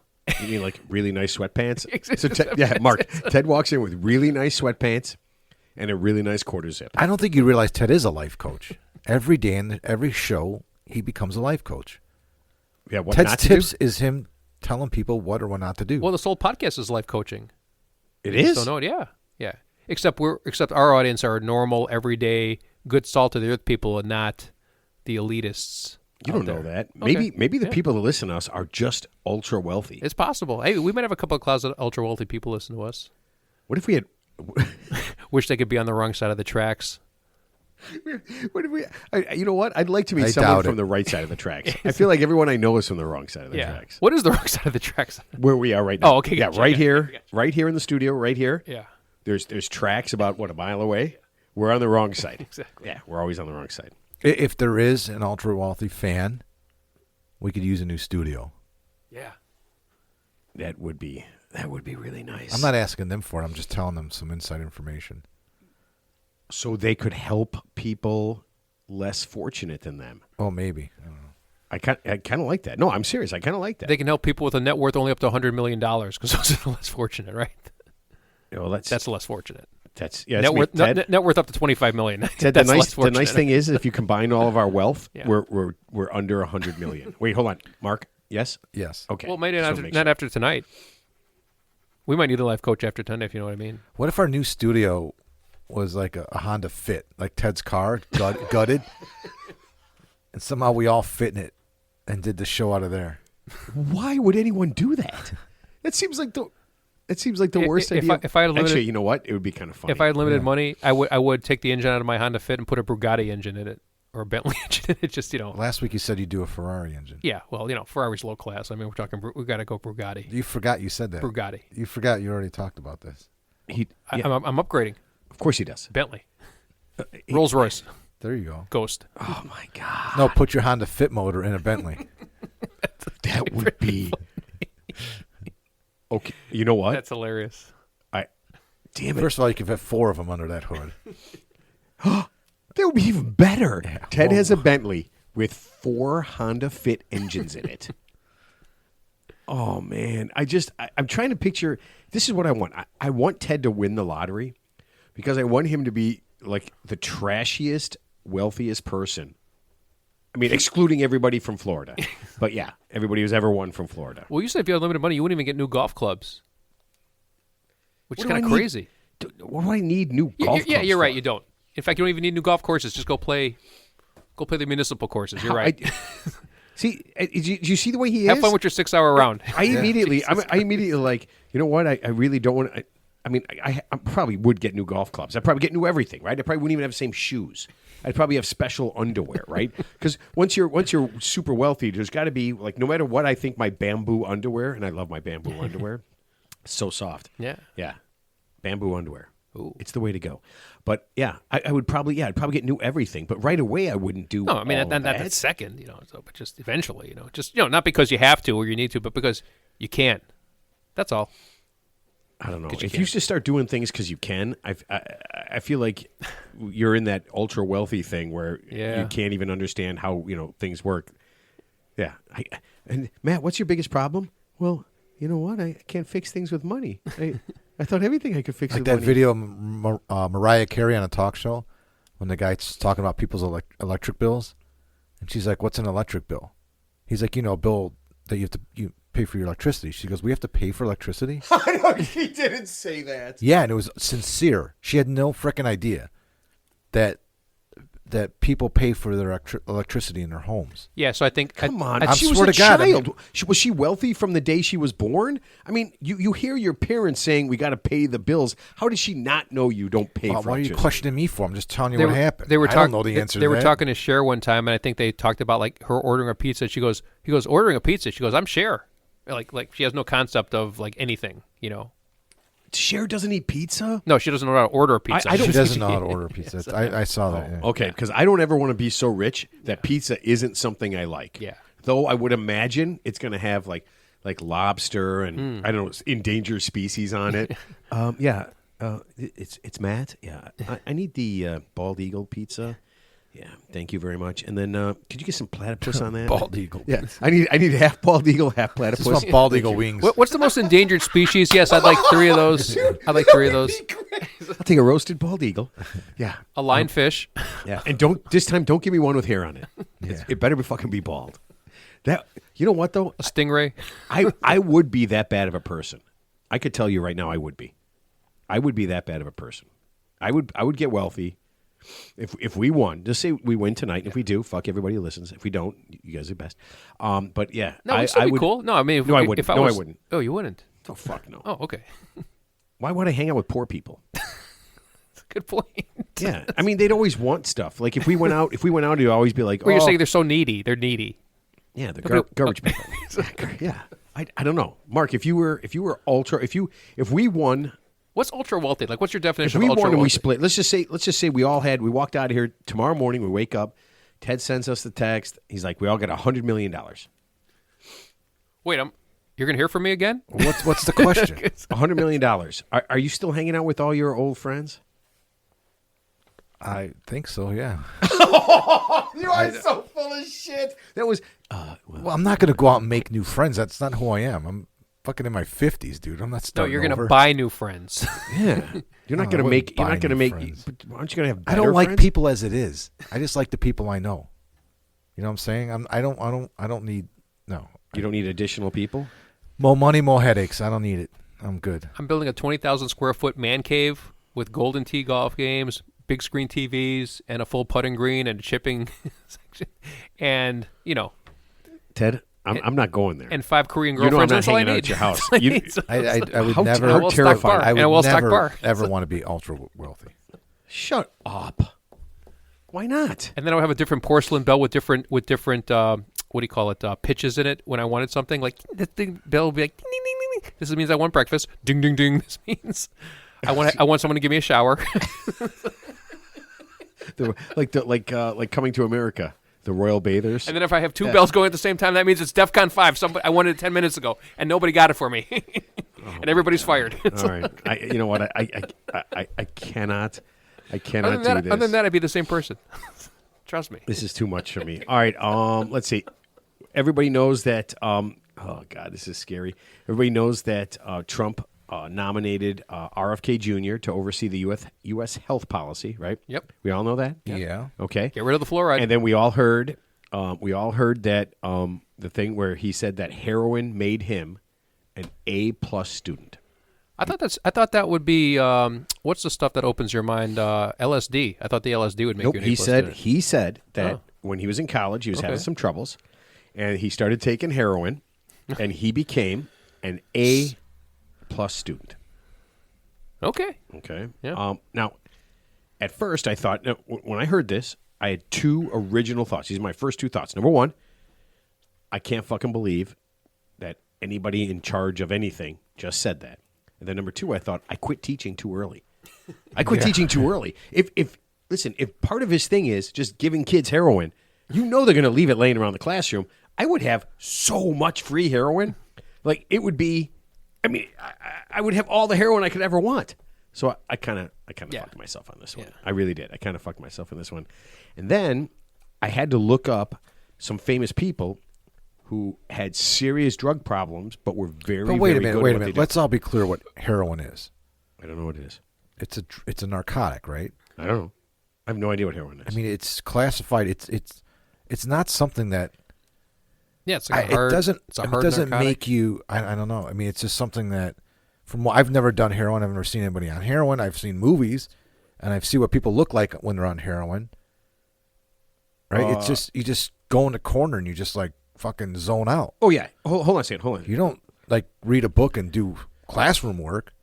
You mean like really nice sweatpants? Exactly. So Mark. Ted walks in with really nice sweatpants and a really nice quarter zip. I don't think you realize Ted is a life coach. Every day in every show, he becomes a life coach. Yeah, what Ted's not to tips do? is him telling people what or what not to do. Well, this whole podcast is life coaching. It You just is. don't know it. Yeah, yeah. Except our audience are normal, everyday, good salt of the earth people, and not the elitists. You out don't know there. that. Okay. Maybe the Yeah. people that listen to us are just ultra wealthy. It's possible. Hey, we might have a couple of closet ultra wealthy people listen to us. What if we had? Wish they could be on the wrong side of the tracks. What if we? You know what? I'd like to be I someone doubt from it. the right side of the tracks. I feel like everyone I know is from the wrong side of the tracks. What is the wrong side of the tracks? Where we are right now. Oh, okay, Yeah, gotcha, right gotcha, here, gotcha. right here in the studio, right here. Yeah. There's tracks about a mile away. We're on the wrong side. Exactly. Yeah, we're always on the wrong side. If there is an ultra wealthy fan, we could use a new studio. Yeah. That would be really nice. I'm not asking them for it. I'm just telling them some inside information. So they could help people less fortunate than them. Oh, maybe. I don't know. I kind of like that. No, I'm serious. I kind of like that. They can help people with a net worth only up to $100 million because those are the less fortunate, right? Well, That's less fortunate. that's Net worth, Ted. net worth up to $25 million. Ted, That's the less fortunate. nice thing is if you combine all of our wealth, Yeah. we're under 100 million. Wait, hold on, Mark. Yes. Yes. Okay. Well, maybe So not, make not sure. after tonight. We might need a life coach after tonight, if you know what I mean. What if our new studio was like a Honda Fit, like Ted's car, gutted, and somehow we all fit in it and did the show out of there? Why would anyone do that? That seems like the worst If idea. if I had limited, Actually, you know what? It would be kind of funny. if I had limited money, I would take the engine out of my Honda Fit and put a Bugatti engine in it or a Bentley engine in it. Just Last week you said you'd do a Ferrari engine. yeah. Well, Ferrari's low class. I mean, we got to go Bugatti. You forgot you said that. Bugatti. You forgot you already talked about this. Yeah, I'm upgrading. of course he does. Bentley, Rolls Royce, There you go. Ghost. Oh my god, No, put your Honda Fit motor in a Bentley. that would be. Okay, you know what? That's hilarious. Damn it. First of all, you can fit 4 of them under that hood. That would be even better. Yeah. Ted has a Bentley with 4 Honda Fit engines in it. Oh, man. I'm trying to picture. This is what I want. I want Ted to win the lottery because I want him to be like the trashiest, wealthiest person. I mean, excluding everybody from Florida. But yeah, everybody who's ever won from Florida. Well, you said if you had unlimited money, you wouldn't even get new golf clubs, which is What do kind I of need? crazy. What do I need new Yeah, golf you're, yeah, clubs you're right. for? You don't. In fact, you don't even need new golf courses. Just go play the municipal courses. You're right. See, do you see the way he is? Have fun with your 6-hour round. I immediately like, you know what? I really don't want. I probably would get new golf clubs. I'd probably get new everything, right? I probably wouldn't even have the same shoes. I'd probably have special underwear, right? Because once you're super wealthy, there's got to be like no matter what. I think my bamboo underwear, and I love my bamboo underwear, so soft. Yeah. Bamboo underwear. Ooh. It's the way to go. But yeah, I'd probably get new everything. But right away, I wouldn't do. No, I mean all not of that second, but just eventually, not because you have to or you need to, but because you can. That's all. I don't know. 'Cause you If can. you just start doing things because you can, I feel like you're in that ultra wealthy thing where Yeah. you can't even understand how things work. Yeah. And Matt, what's your biggest problem? Well, you know what? I can't fix things with money. I thought everything I could fix Like with that money. video of Mariah Carey on a talk show when the guy's talking about people's electric bills. And she's like, what's an electric bill? He's like, a bill that you pay for your electricity. She goes, we have to pay for electricity? I know he didn't say that. Yeah, and it was sincere. She had no frickin' idea that people pay for their electricity in their homes. Yeah, so I think Come on, I she was swear a to God, I child. Was she wealthy from the day she was born? I mean, you hear your parents saying we got to pay the bills. How does she not know you don't pay Well, for what are you electricity? questioning me for? I'm just telling you they what were, happened. They were I don't know the answer They to were that. talking to Cher one time, and I think they talked about like her ordering a pizza. He goes, ordering a pizza. She goes, I'm Cher. Like she has no concept of like anything, Cher doesn't eat pizza? No, she doesn't know how to order a pizza. I don't She think doesn't know how to order pizza. I saw that. Yeah. Okay, because I don't ever want to be so rich that pizza isn't something I like. Yeah. Though I would imagine it's going to have like lobster and I don't know endangered species on it. It's Matt. Yeah, I need the bald eagle pizza. Yeah, thank you very much. And then could you get some platypus on that? Bald eagle. Yeah, I need half bald eagle, half platypus. Just want bald eagle wings. What's the most endangered species? Yes, I'd like 3 of those. I'd like 3 of those. I'll take a roasted bald eagle. Yeah, A lionfish. yeah, and don't give me one with hair on it. It better be fucking be bald. That you know what though? A stingray. I would be that bad of a person. I could tell you right now I would be. I would be that bad of a person. I would get wealthy if we won. Just say we win tonight. If we do, fuck everybody who listens. If we don't, you guys are the best. But yeah, No, it'd be cool. No, I mean, No, I wouldn't. If I No, I was, wouldn't. Oh, you wouldn't. Oh fuck no. Oh, okay. Why would I hang out with poor people? That's a good point. Yeah, I mean they'd always want stuff. Like if we went out, it'd always be like, Well, you're oh, saying they're so needy. They're needy. yeah, the Nobody- garbage people. Yeah, I don't know, Mark. If we won. What's ultra wealthy? Like, what's your If definition we of ultra won and wealthy? we split, let's just say we walked out of here tomorrow morning. We wake up. Ted sends us the text. He's like, we all got $100 million. Wait, you're gonna hear from me again? What's the question? $100 million. Are you still hanging out with all your old friends? I think so. Yeah. You are so full of shit. That was. Well, I'm not going to go out and make new friends. That's not who I am. I'm fucking in my 50s, dude. I'm not No, starting you're gonna over. buy new friends. Yeah. You're not No, going I to make. wouldn't You're buy not going to new make. friends. But aren't you going to have? I Better don't like friends? people as it is. I just like the people I know. You know what I'm saying? I don't need. No. You don't need additional people. More money, more headaches. I don't need it. I'm good. I'm building a 20,000 square foot man cave with golden tee golf games, big screen TVs, and a full putting green and chipping section, and Ted, I'm not going there. and 5 Korean You know I'm girlfriends. not That's all I hanging out need. at your house. That's all I You- need. So- I would How- never. how well-stocked terrifying. bar. I And a would well-stocked never bar. ever want to be ultra wealthy. Shut up. Why not? And then I would have a different porcelain bell with different what do you call it? Pitches in it. When I wanted something, like the thing bell would be like ding ding ding ding. This means I want breakfast. Ding ding ding. This means I want someone to give me a shower. Like Coming to America, the Royal Bathers. And then if I have 2 bells going at the same time, that means it's DEFCON 5. I wanted it 10 minutes ago, and nobody got it for me. and everybody's fired. All right. You know what? I cannot do this. Other than that, I'd be the same person. Trust me. This is too much for me. All right. Let's see. Everybody knows that. Oh God, this is scary. Everybody knows that Trump nominated RFK Jr. to oversee the U.S. health policy. Right. Yep. We all know that. Yeah. Okay. Get rid of the fluoride. And then we all heard that the thing where he said that heroin made him an A+ student. I thought that would be what's the stuff that opens your mind? LSD. I thought the LSD would make Nope. you an He A+ said student. that when he was in college, he was having Okay. some troubles, and he started taking heroin, and he became an A+ student. Okay. Okay. Yeah. Now, at first, I thought when I heard this, I had two original thoughts. These are my first two thoughts. Number one, I can't fucking believe that anybody in charge of anything just said that. And then number two, I thought I quit teaching too early. I quit teaching too early. If part of his thing is just giving kids heroin, you know they're going to leave it laying around the classroom. I would have so much free heroin, like it would be. I mean, I would have all the heroin I could ever want. So I kind of fucked myself on this one. I really did. I kind of fucked myself on this one. And then I had to look up some famous people who had serious drug problems, but were very, But wait very a minute, good wait at a what they minute. did. Let's all be clear what heroin is. I don't know what it is. It's a narcotic, right? I don't know. I have no idea what heroin is. I mean, it's classified. It's not something that Yeah, it's like a hard. it doesn't. It's a I mean, hard it doesn't narcotic. make you. I don't know. I mean, it's just something that from what I've never done heroin. I've never seen anybody on heroin. I've seen movies, and I've seen what people look like when they're on heroin. Right? It's just you just go in the corner and you just like fucking zone out. oh, yeah. Hold on a second. Hold on. You don't like read a book and do classroom work.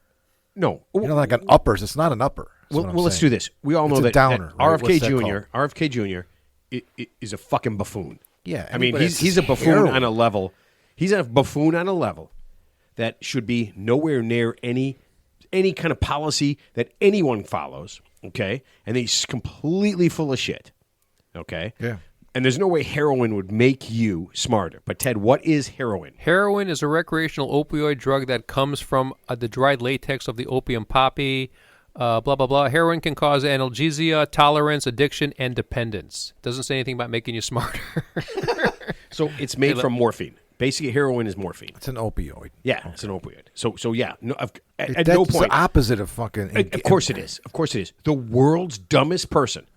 No. You know, like an uppers. It's not an upper. Well, let's do this. We all It's know a that, downer, that right? RFK What's that Jr. RFK Jr. Is a fucking buffoon. Yeah, I mean, but he's it's a buffoon heroin. on a level. He's a buffoon on a level that should be nowhere near any kind of policy that anyone follows. Okay, and he's completely full of shit. Okay. Yeah. And there's no way heroin would make you smarter. But Ted, what is heroin? Heroin is a recreational opioid drug that comes from the dried latex of the opium poppy. Blah, blah, blah. Heroin can cause analgesia, tolerance, addiction, and dependence. Doesn't say anything about making you smarter. So it's made from morphine. Basically, heroin is morphine. It's an opioid. Yeah, it's an opioid. So yeah. No, at That's no point. the opposite of fucking. Of course it is. Of course it is. The world's dumbest person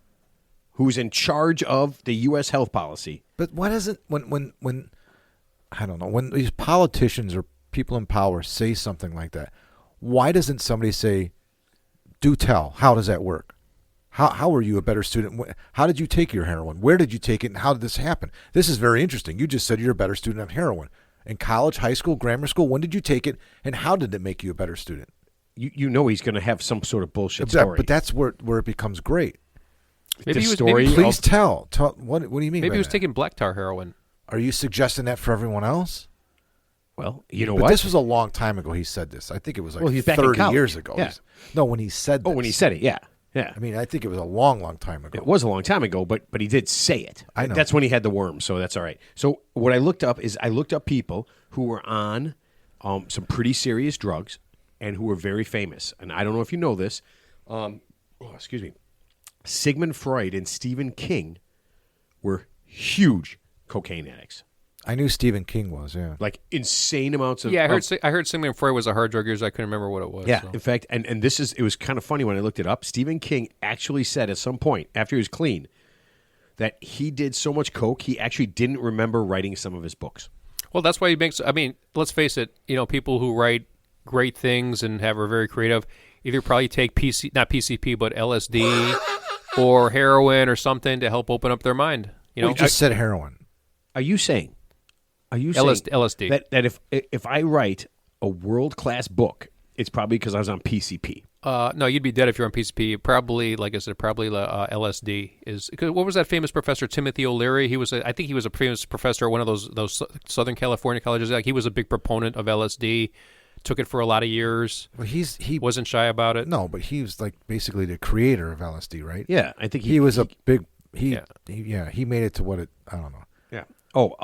who's in charge of the U.S. health policy. But why doesn't when I don't know when these politicians or people in power say something like that? Why doesn't somebody say, "Do tell"? How does that work? How are you a better student? How did you take your heroin? Where did you take it? And how did this happen? This is very interesting. You just said you're a better student of heroin in college, high school, grammar school. When did you take it? And how did it make you a better student? You know he's going to have some sort of bullshit story. But that's where it becomes great. Maybe The he was, story- maybe, Please tell. What do you mean? maybe by he was that? taking black tar heroin. Are you suggesting that for everyone else? Well, you know But what? this was a long time ago. He said this. I think it was like Well, he's back in 30 college. years ago. Yeah. No, when he said this. when he said it, yeah. I mean, I think it was a long, long time ago. It was a long time ago, but he did say it. I know. That's when he had the worm, so that's all right. So what I looked up is people who were on some pretty serious drugs and who were very famous. And I don't know if you know this. Excuse me. Sigmund Freud and Stephen King were huge cocaine addicts. I knew Stephen King was, yeah. Like insane amounts of. Yeah, of- I heard Sigmund Freud was a hard drug user. I couldn't remember what it was. Yeah, so. in fact, and it was kind of funny when I looked it up. Stephen King actually said at some point after he was clean that he did so much coke he actually didn't remember writing some of his books. Well, that's why he makes. I mean, let's face it. You know, people who write great things and are very creative either probably take not PCP, but LSD or heroin or something to help open up their mind. You know, You just said heroin. Are you saying LSD. that if I write a world class book, it's probably because I was on PCP? No, you'd be dead if you're on PCP. Probably, like I said, LSD is. Cause what was that famous professor Timothy O'Leary? I think he was a famous professor at one of those Southern California colleges. Like he was a big proponent of LSD. Took it for a lot of years. Well, he Wasn't shy about it. No, but he was like basically the creator of LSD, right? Yeah, I think He was a big. Yeah. He made it to what it. I don't know. Yeah. Oh,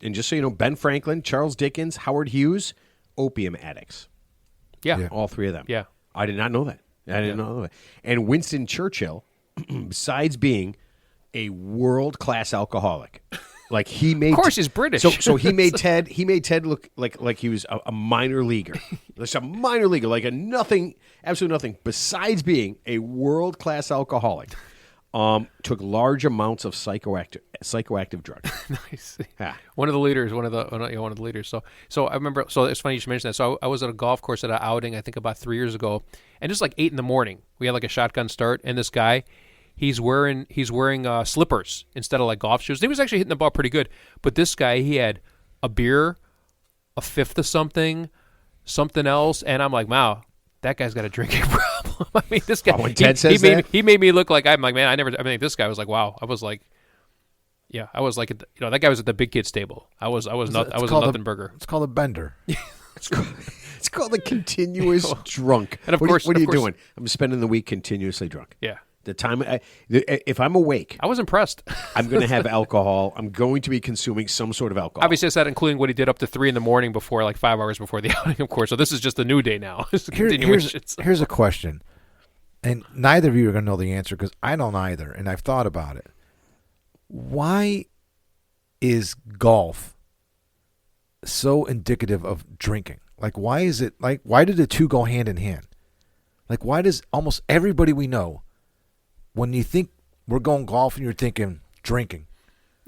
and just so you know, Ben Franklin, Charles Dickens, Howard Hughes, opium addicts. Yeah. all three of them. Yeah. I did not know that. I didn't know that. And Winston Churchill, besides being a world-class alcoholic, like he made, Of course, he's British. So he made Ted. He made Ted look like he was a minor leaguer, just a minor leaguer, like a nothing, absolutely nothing. Besides being a world-class alcoholic, took large amounts of psychoactive drugs. Nice. Yeah. One of the leaders. One of the leaders. So I remember. So it's funny you should mention that. So I was at a golf course at an outing, I think about 3 years ago, and just like 8 a.m, we had like a shotgun start, and this guy. He's wearing slippers instead of like golf shoes. He was actually hitting the ball pretty good. But this guy, he had a beer, a fifth of something else, and I'm like, wow, that guy's got a drinking problem. I mean, this guy. When Ted says that? He made me look like I'm like, man, I mean, this guy was like, wow. I was like, yeah, I was like, that guy was at the big kid stable. I was a nothing burger. It's called a bender. It's called a continuous drunk. And of course, what are you doing? I'm spending the week continuously drunk. Yeah. The time, if I'm awake, I was impressed. I'm going to have alcohol. I'm going to be consuming some sort of alcohol. Obviously, it's not including what he did up to 3 a.m. before, like 5 hours before the outing, of course. So this is just a new day now. It's a continuation. Here's a question, and neither of you are going to know the answer because I don't either, and I've thought about it. Why is golf so indicative of drinking? Like, why is it like? Why do the two go hand in hand? Like, why does almost everybody we know, when you think we're going golfing, you're thinking drinking?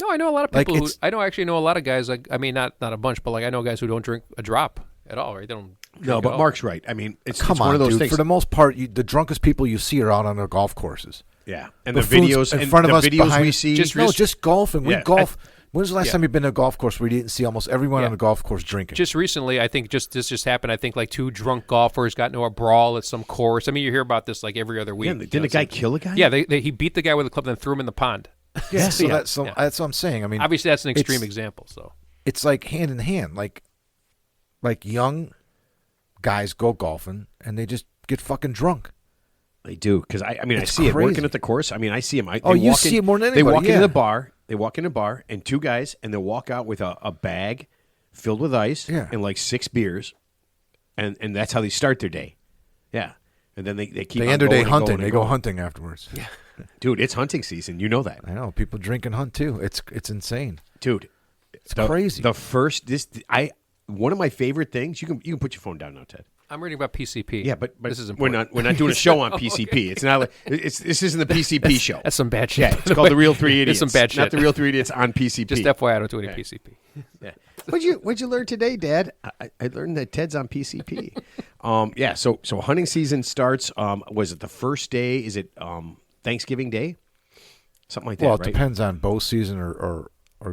No, I know a lot of people Like, who I actually know a lot of guys. Like, I mean, not a bunch, but like I know guys who don't drink a drop at all. Right? They don't. No, but Mark's right. I mean, it's Come one on, of those dude. things. For the most part, the drunkest people you see are out on their golf courses. Yeah, and the Buffoons videos in and front of the us videos behind- we see. Just golfing. We Yeah, golf. When's the last time you've been to a golf course where you didn't see almost everyone Yeah. on the golf course drinking? Just recently, I think this just happened. I think like 2 drunk golfers got into a brawl at some course. I mean, you hear about this like every other week. Yeah, didn't a guy kill a guy? Yeah, he beat the guy with a club and then threw him in the pond. Yeah, so Yeah. that's what I'm saying. I mean, Obviously, that's an extreme it's- example. So it's like hand in hand. Like young guys go golfing and they just get fucking drunk. They do because I mean It's I see it crazy. working at the course. I mean I see them. You see it more than They anybody, walk into yeah. the bar. They walk in a bar and 2 guys, and they'll walk out with a bag filled with ice Yeah. and like 6 beers, and that's how they start their day. Yeah, and then they keep. They on end their going day and hunting. going They and go going. hunting afterwards. Yeah, Dude, it's hunting season. You know that, I know. People drink and hunt too. It's insane. dude. It's crazy. The first one of my favorite things. You can put your phone down now, Ted. I'm reading about PCP. Yeah, but this is we're important. not doing a show on PCP. It's not like this isn't the PCP show. That's some bad shit. Yeah, it's called The Real 3 Idiots. It's some bad shit. Not The Real 3 Idiots on PCP. Just FYI, I don't do any PCP. Yeah. What'd you learn today, Dad? I learned that Ted's on PCP. Yeah. So hunting season starts. Was it the first day? Is it Thanksgiving Day? Something like that. Well, it right? depends on bow season or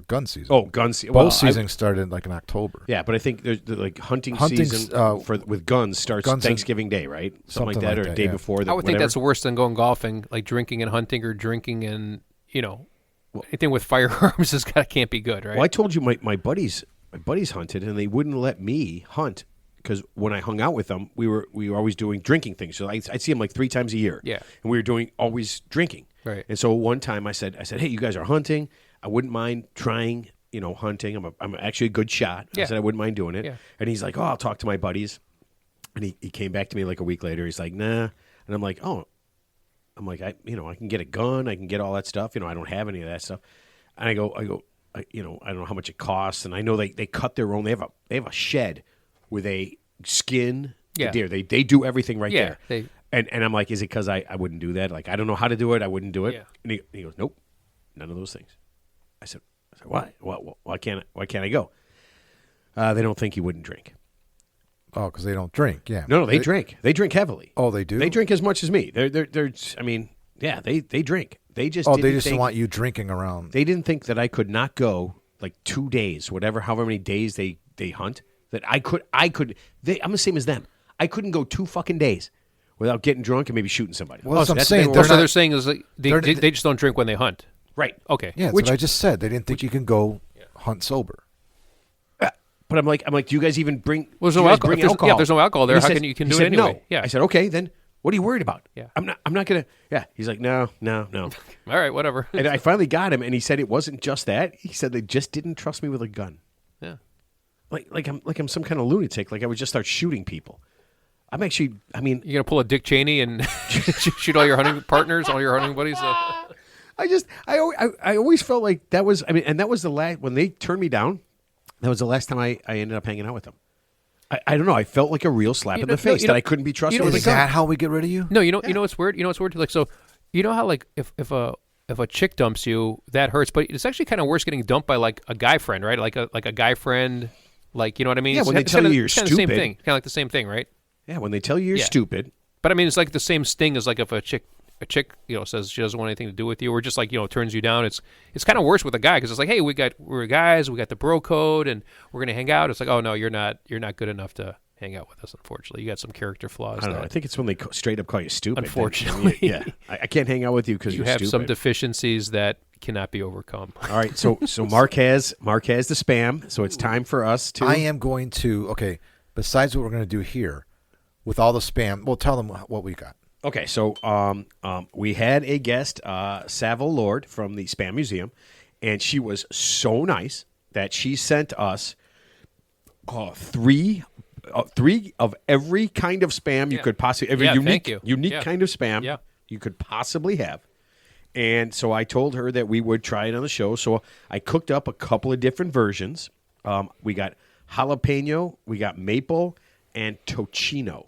gun season. Oh, gun season. bow season started like in October. Yeah, but I think there's like hunting Hunting's, season with guns starts guns and- Thanksgiving Day, right? Something like Something that, like or a that, day yeah. before. I would think that's worse than going golfing, like drinking and hunting, or drinking and anything with firearms can't be good, right? Well, I told you my buddies hunted, and they wouldn't let me hunt because when I hung out with them, we were always doing drinking things. So I'd see them like 3 times a year. Yeah. And we were always drinking. Right. And so one time I said, hey, you guys are hunting. I wouldn't mind trying, hunting. I'm actually a good shot. Yeah. I said I wouldn't mind doing it. Yeah. And he's like, oh, I'll talk to my buddies. And he came back to me like a week later. He's like, nah. And I'm like, oh. I'm like, I can get a gun. I can get all that stuff. I don't have any of that stuff. And I go, I don't know how much it costs. And I know they cut their own. They have a shed where they skin the Yeah. deer. They do everything right Yeah, there. And I'm like, is it because I wouldn't do that? Like, I don't know how to do it. I wouldn't do it. Yeah. And he goes, nope, none of those things. I said, why? Why can't I go? They don't think you wouldn't drink. Oh, because they don't drink. Yeah. No, they drink. They drink heavily. Oh, they do. They drink as much as me. They're. I mean, yeah, they drink. They just. Oh, didn't they just think, want you drinking around. They didn't think that I could not go like 2 days, however many days they hunt. That I could. I'm the same as them. I couldn't go 2 fucking days without getting drunk and maybe shooting somebody. Well, that's what I'm saying. So They're not- they're saying is like they're- they just don't drink when they hunt. right. Okay. Yeah, that's what I just said. They didn't think you can go hunt sober. But I'm like, do you guys even bring? Well, there's do no you guys alcohol. bring If there's- yeah, if there's no alcohol there, And he how says- can you he do it said anyway? No. Yeah. I said, okay, then what are you worried about? Yeah. I'm not gonna. Yeah. He's like, no. All right, whatever. And I finally got him, and he said it wasn't just that. He said they just didn't trust me with a gun. Yeah. Like I'm some kind of lunatic. Like I would just start shooting people. I'm actually. I mean, You're gonna pull a Dick Cheney and shoot all your hunting partners, all your hunting buddies. I always felt like that was. I mean, and that was the last when they turned me down. That was the last time I ended up hanging out with them. I don't know. I felt like a real slap in the face that I couldn't be trusted with a Is gun. that how we get rid of you? No, you know what's weird. You know what's weird. Like so, you know how like if a chick dumps you, that hurts, but it's actually kind of worse getting dumped by like a guy friend, right? Like a guy friend, like you know what I mean? Yeah, when they tell you you're it's kinda the same stupid. thing, kind of like the same thing, right? Yeah, when they tell you you're Yeah. stupid. But I mean, it's like the same sting as like if a chick says she doesn't want anything to do with you, or just like turns you down. It's kind of worse with a guy because it's like, hey, we're guys, we got the bro code, and we're gonna hang out. It's like, oh no, you're not good enough to hang out with us. Unfortunately, you got some character flaws. I don't know. I think it's when they straight up call you stupid. Unfortunately. Yeah. I can't hang out with you because you you're have stupid. some deficiencies that cannot be overcome. All right, so Mark has the spam, so it's time for us to. I am going to, okay, besides what we're going to do here, with all the spam, we'll tell them what we got. Okay, so we had a guest, Savile Lord from the Spam Museum, and she was so nice that she sent us three of every kind of spam you could possibly, every unique kind of spam you could possibly have. And so I told her that we would try it on the show. So I cooked up a couple of different versions. We got jalapeno, we got maple, and tocino.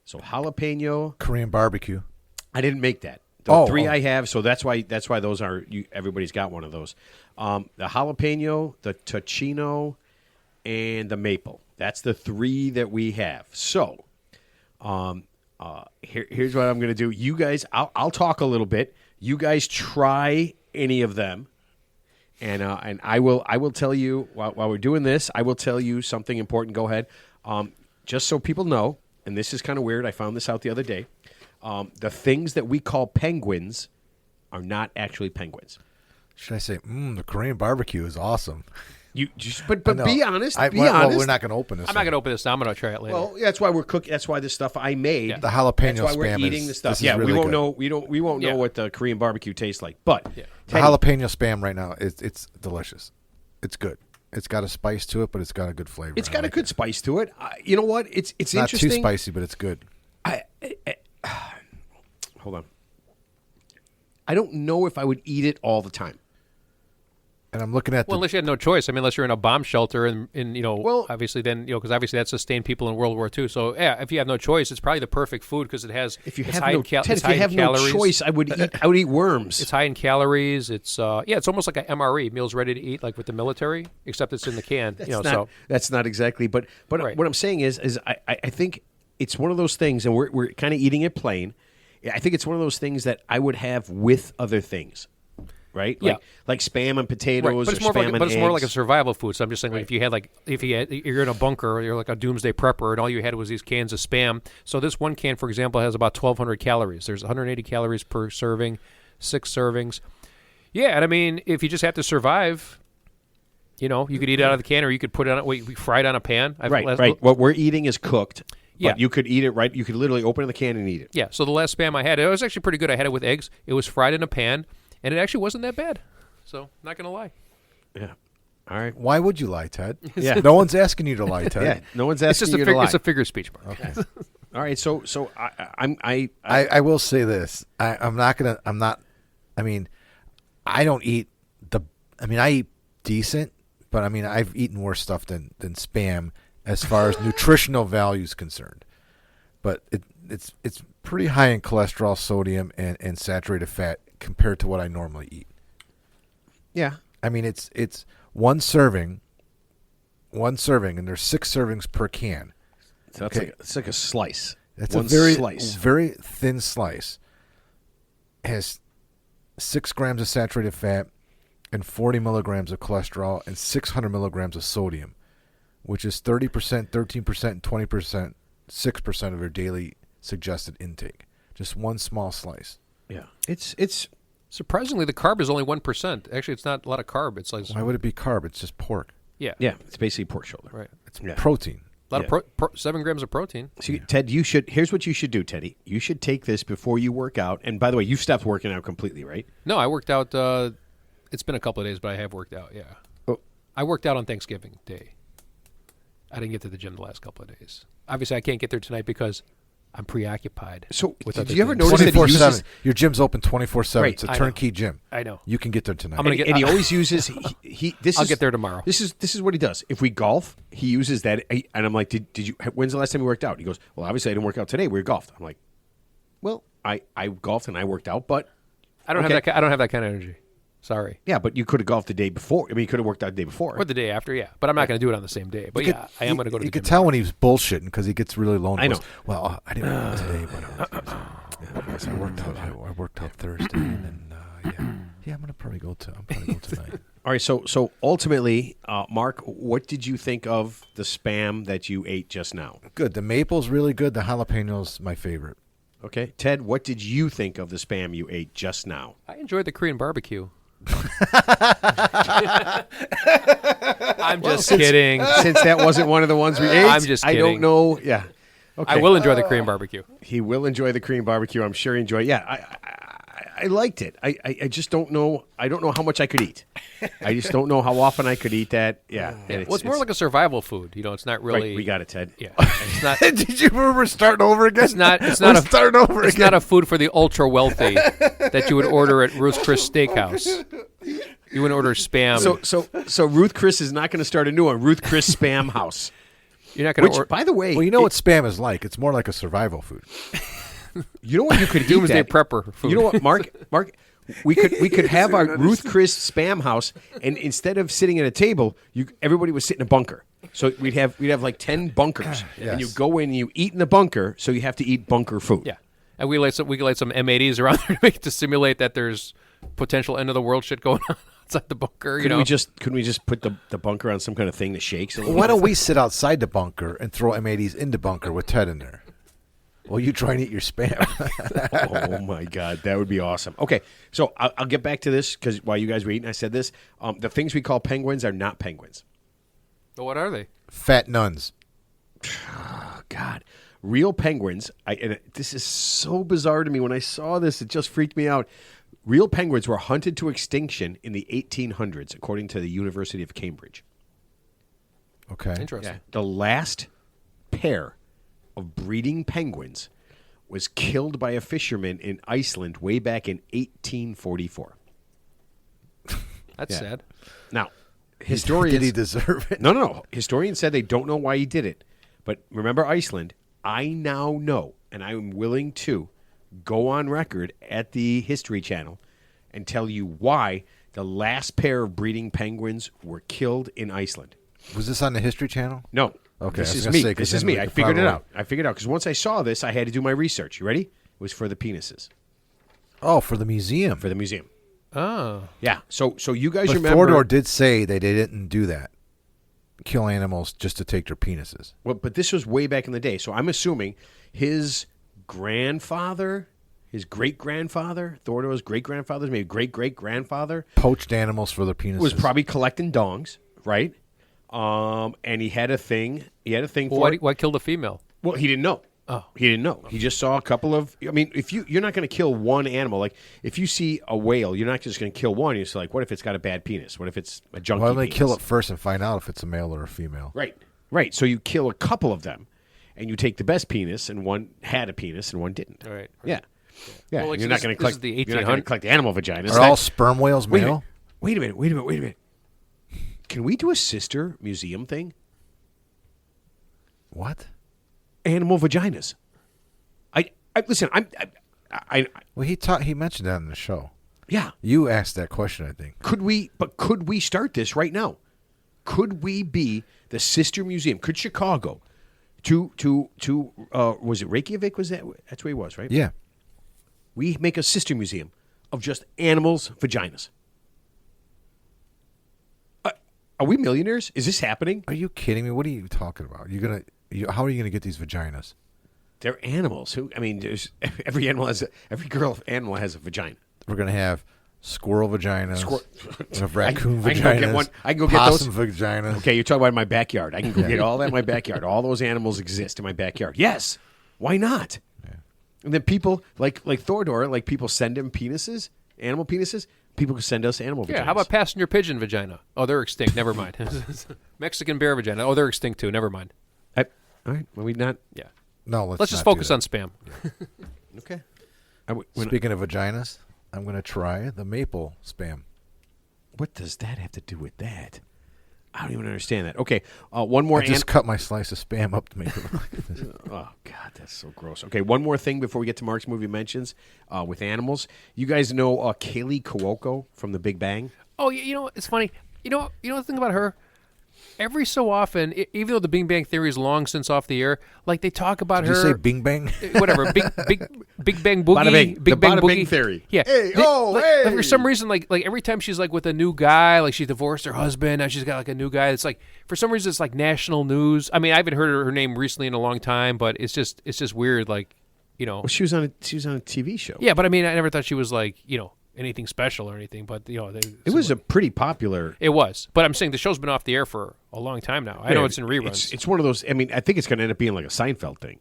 So jalapeno, Korean barbecue. I didn't make that. The three I have, so that's why those are. Everybody's got one of those. The jalapeno, the tocino, and the maple. That's the three that we have. So, here's what I'm going to do. You guys, I'll talk a little bit. You guys try any of them, and I will tell you while we're doing this. I will tell you something important. Go ahead, just so people know. And this is kind of weird. I found this out the other day. The things that we call penguins are not actually penguins. Should I say, the Korean barbecue is awesome. But be honest. Be honest. Well, we're not going to open this. I'm not going to open this now. I'm going to try it later. Well, that's why we're cooking. That's why the stuff I made. The jalapeno That's why we're spam eating the stuff. this is Yeah, really we won't good. know. We won't know what the Korean barbecue tastes like. But The Teddy, jalapeno spam right now, it's delicious. It's good. It's got a spice to it, but it's got a good flavor. it's got a good spice to it. You know what? It's not interesting. too spicy, but it's good. Hold on. I don't know if I would eat it all the time. And I'm looking at unless you had no choice. I mean, unless you're in a bomb shelter and Well- obviously then, because obviously that sustained people in World War II. So, yeah, if you have no choice, it's probably the perfect food because it has, If you it's have high no in cal- Ted, it's if you high have in no calories. choice, I would eat worms. It's high in calories. It's it's almost like an MRE, meals ready to eat, like with the military, except it's in the can. That's not exactly. But Right. what I'm saying is I think it's one of those things, and we're kind of eating it plain. I think it's one of those things that I would have with other things, right? Yeah. Like spam and potatoes, Right, but it's or more spam and it's more like a eggs. survival food. So I'm just saying, like, if you're in a bunker, or you're like a doomsday prepper, and all you had was these cans of spam. So this one can, for example, has about 1,200 calories. There's 180 calories per serving, 6 servings. Yeah, and I mean, if you just have to survive, you could eat it out of the can, or you could put it on. We fry it on a pan. Right. What we're eating is cooked. Yeah. But you could eat it right. You could literally open the can and eat it. Yeah. So the last spam I had, it was actually pretty good. I had it with eggs. It was fried in a pan, and it actually wasn't that bad. So not gonna lie. Yeah. All right. Why would you lie, Ted? Yeah. No one's asking you to lie, Ted. Yeah. No one's It's asking just you to lie. it's a figure of speech, Mark. Okay. All right. So I will say this. I don't eat I eat decent, but I've eaten worse stuff than spam as far as nutritional value is concerned. But it's pretty high in cholesterol, sodium, and saturated fat compared to what I normally eat. yeah. It's one serving, and there's 6 servings per can. So it's like a slice. That's One a very slice. very thin slice. Has 6 grams of saturated fat and 40 milligrams of cholesterol and 600 milligrams of sodium, which is 30%, 13%, and 20%, 6% of your daily suggested intake. Just one small slice. Yeah. It's Surprisingly, the carb is only 1%. Actually, it's not a lot of carb. It's like Why would it be carb? It's just pork. yeah, it's basically pork shoulder. right. It's Yeah. protein. A lot of 7 grams of protein. So, Ted, here's what you should do, Teddy. You should take this before you work out. And by the way, you stopped working out completely, right? No, I worked out. It's been a couple of days, but I have worked out. Yeah, Oh. I worked out on Thanksgiving Day. I didn't get to the gym the last couple of days. obviously I can't get there tonight because I'm preoccupied. So with did other you ever things. notice that he 24/7. uses? Your gym's open 24/7. Right, It's a I know. turnkey gym. I know. You can get there tonight. I'm gonna get- And he always uses. I'll get there tomorrow. This is what he does. If we golf, he uses that. And I'm like, did you? When's the last time you worked out? He goes, well, obviously I didn't work out today. We golfed. I'm like, well, I golfed and I worked out, but I don't have that kind of energy. Sorry. yeah, but you could have golfed the day before. I mean, you could have worked out the day before. Or the day after, yeah. But I'm not going to do it on the same day. But yeah, I am going to go to the You could gym. tell when he's bullshitting because he gets really lonely. I know. He goes, well, I didn't work out today, but I worked out. I worked out Thursday, and then yeah, I'm gonna probably go tonight. All right, so ultimately, Mark, what did you think of the Spam that you ate just now? Good. The maple's really good. The jalapeno's my favorite. Okay, Ted, what did you think of the Spam you ate just now? I enjoyed the Korean barbecue. I'm just kidding. Since that wasn't one of the ones we ate, I'm just I don't kidding. know. Yeah, okay. I will enjoy the Korean barbecue. He will enjoy the Korean barbecue. I'm sure he enjoyed it. Yeah, I liked it. I just don't know. I don't know how much I could eat. I just don't know how often I could eat that. Yeah. And Well, it's more like a survival food. You know, it's not really. Right, we got it, Ted. Yeah, it's not. Did you remember starting over again? It's not. It's We're not a starting over It's again. not a food for the ultra wealthy that you would order at Ruth's Chris Steakhouse. You wouldn't order Spam. So Ruth Chris is not going to start a new one. Ruth Chris Spam House. you're not going Which, to order. by the way, Well, you know what Spam is like. It's more like a survival food. you know what you could eat Doomsday that. prepper food. You know what, Mark? We could have our Ruth Chris Spam House, and instead of sitting at a table, everybody would sit in a bunker. So we'd have like 10 bunkers, and you go in and you eat in the bunker. So you have to eat bunker food. Yeah, and we could light some M80s around there to simulate that there's potential end of the world shit going on outside the bunker. Couldn't we just put the bunker on some kind of thing that shakes? A little Why bit? don't we sit outside the bunker and throw M80s into bunker with Ted in there? Well, you try and eat your Spam. Oh my God, that would be awesome. Okay, so I'll get back to this because while you guys were eating, I said this. The things we call penguins are not penguins. But what are they? Fat nuns. Oh God, real penguins. This is so bizarre to me. When I saw this, it just freaked me out. Real penguins were hunted to extinction in the 1800s, according to the University of Cambridge. Okay. Interesting. Yeah, the last pair of breeding penguins was killed by a fisherman in Iceland way back in 1844. That's Yeah. sad. Now, historians Did he deserve it? No. Historians said they don't know why he did it. But remember Iceland, I now know, and I am willing to go on record at the History Channel and tell you why the last pair of breeding penguins were killed in Iceland. Was this on the History Channel? No. Okay, This I was is gonna me. say, 'cause This is then me. we I could figured it probably- out. I figured it out because once I saw this, I had to do my research. You ready? It was for the penises, Oh, for the museum. for the museum. Oh. Yeah. So you guys But remember? Thordor did say they didn't do that. Kill animals just to take their penises. Well, but this was way back in the day. So I'm assuming his grandfather, his great-grandfather, Thordor's great-grandfather's maybe great-great-grandfather, Poached animals for their penises. was probably collecting dongs, right? And he had a thing. He had a thing Well, for it. why kill the female? Well, he didn't know. Oh. He didn't know. He just saw a couple of. I mean, if you're not going to kill one animal. Like if you see a whale, you're not just going to kill one. You're just like, what if it's got a bad penis? What if it's a junky Why don't they penis? kill it first and find out if it's a male or a female? Right. So you kill a couple of them, and you take the best penis, and one had a penis and one didn't. All right. Yeah. Well, like, you're so not this- going to this is collect. the You're not going to 1800s. collect animal vaginas. Are all sperm whales Wait a male? minute. Wait a minute. Can we do a sister museum thing? What? Animal vaginas. I listen. I Well, he mentioned that in the show. yeah. You asked that question, I think. Could we start this right now? Could we be the sister museum? Could Chicago to was it Reykjavik? That's where he was, right? Yeah. We make a sister museum of just animals' vaginas. Are we millionaires? Is this happening? Are you kidding me? What are you talking about? How are you gonna get these vaginas? They're animals. Every animal every girl animal has a vagina. We're gonna have squirrel vaginas. We have raccoon I can go get vaginas. one. I can go get those. possum vaginas. Okay, you're talking about in my backyard. I can go get all that in my backyard. All those animals exist in my backyard. Yes. Why not? Yeah. And then people like Thordor, like people send him penises, animal penises. People can send us animal vaginas. Yeah, how about passenger pigeon vagina? Oh, they're extinct. Never mind. Mexican bear vagina. Oh, they're extinct too. Never mind. All right. Well, we not. Yeah. No, Let's just focus on spam. Okay. Speaking of vaginas, I'm going to try the maple spam. What does that have to do with that? I don't even understand that. Okay. One more. I just cut my slice of spam up to make it look like this. Oh, God, that's so gross. Okay, one more thing before we get to Mark's movie mentions with animals. You guys know Kaylee Cuoco from The Big Bang? Oh, you know, it's funny. You know the thing about her? Every so often, even though the Big Bang Theory is long since off the air, like they talk about Did her. you say Bing Bang? Whatever, Big Bang Boogie, Bada bing. Big The Bang Bada Boogie Bing Theory. Yeah. Hey, like, for some reason, like every time she's like with a new guy, like she divorced her husband, now she's got like a new guy. It's like for some reason it's like national news. I mean, I haven't heard her name recently in a long time, but it's just weird. Like, you know, Well, she was on a TV show. yeah. But I mean, I never thought she was like anything special or anything. But It was a pretty popular. It was, but I'm saying the show's been off the air for a long time now. I know it's in reruns. It's one of those. I mean, I think it's going to end up being like a Seinfeld thing.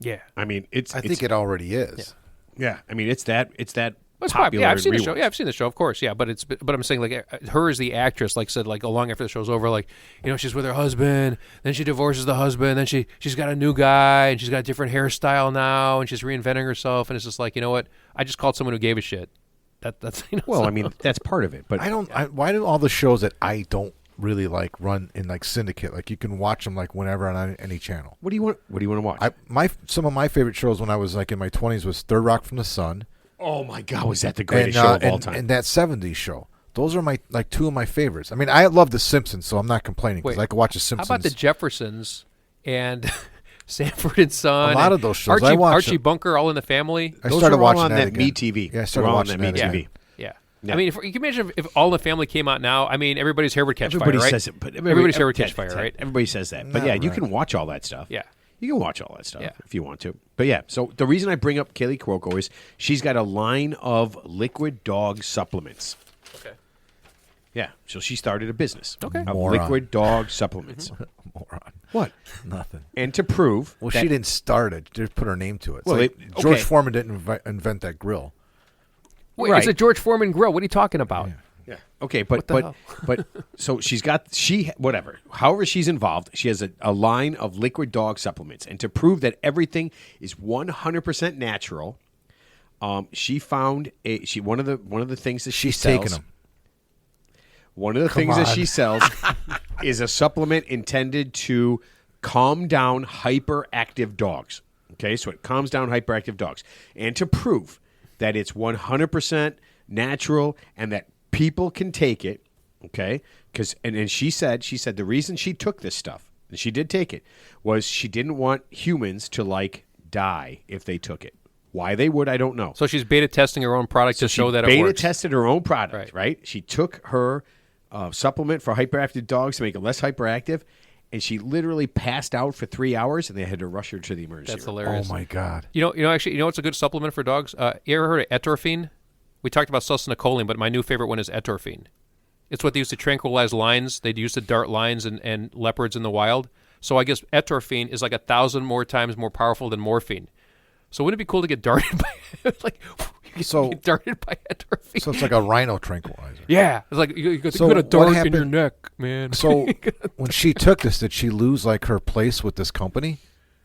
Yeah, I mean, I think it already is. Yeah, I mean, it's that Well, it's popular. yeah, I've seen in the show. reruns. Yeah, I've seen the show, of course. Yeah, but I'm saying like her as the actress, like said, like long after the show's over, like she's with her husband, then she divorces the husband, then she's got a new guy, and she's got a different hairstyle now, and she's reinventing herself, and it's just like, you know what? I just called someone who gave a shit. That's Well, I mean, that's part of it. But Why do all the shows that I don't really like run in like syndicate? Like you can watch them like whenever on any channel. what do you want? What do you want to watch? Some of my favorite shows when I was like in my 20s was Third Rock from the Sun. Oh my God, was that the greatest show of all time? And that 70s show. Those are my two of my favorites. I mean, I love The Simpsons, so I'm not complaining because Wait, I could watch The how Simpsons. about the Jeffersons and Sanford and Son? A lot and of those shows. Archie, I watched Archie them. Bunker, All in the Family. I Those started were all watching on that again. MeTV. Yeah, I started Were all on watching that that MeTV. again. Yeah. Yeah. I mean, can you imagine if All in the Family came out now? I mean, everybody's hair would catch Everybody fire, right? says it, but everybody's hair would catch fire, right? Everybody says that, but Not yeah, you right. can watch all that stuff. Yeah. You can watch all that stuff Yeah. if you want to. But yeah, so the reason I bring up Kaylee Cuoco is she's got a line of liquid dog supplements. Okay. Yeah, so she started a business Okay. of Moron. liquid dog supplements. Moron. What? Nothing. And to prove Well, that- she didn't start it. Just put her name to it. It's Well, like it- George okay. Foreman didn't invent that grill. Wait, Right. it's a George Foreman grill. What are you talking about? Yeah. Okay, but the hell? but so whatever. However, she's involved. She has a line of liquid dog supplements, and to prove that everything is 100% natural, she found one of the things that she She's sells. taking them. One of the things that she sells is a supplement intended to calm down hyperactive dogs. Okay, so it calms down hyperactive dogs, and to prove that it's 100% natural and that people can take it, okay? Because and she said the reason she took this stuff, and she did take it, was she didn't want humans to like die if they took it. Why they would, I don't know. So she's beta testing her own product to show that it beta works. tested her own product, right? She took her supplement for hyperactive dogs to make it less hyperactive, and she literally passed out for 3 hours, and they had to rush her to the emergency That's room. hilarious. Oh my God. Actually, you know what's a good supplement for dogs? You ever heard of etorphine? We talked about succinylcholine, but my new favorite one is etorphine. It's what they use to tranquilize lions. They'd use to dart lions and leopards in the wild. So I guess etorphine is like 1,000 more times more powerful than morphine. So wouldn't it be cool to get darted by get darted by etorphine? So it's like a rhino tranquilizer. Yeah, it's like you got So a what dart in happened- your neck, man. So when she took this, did she lose like her place with this company?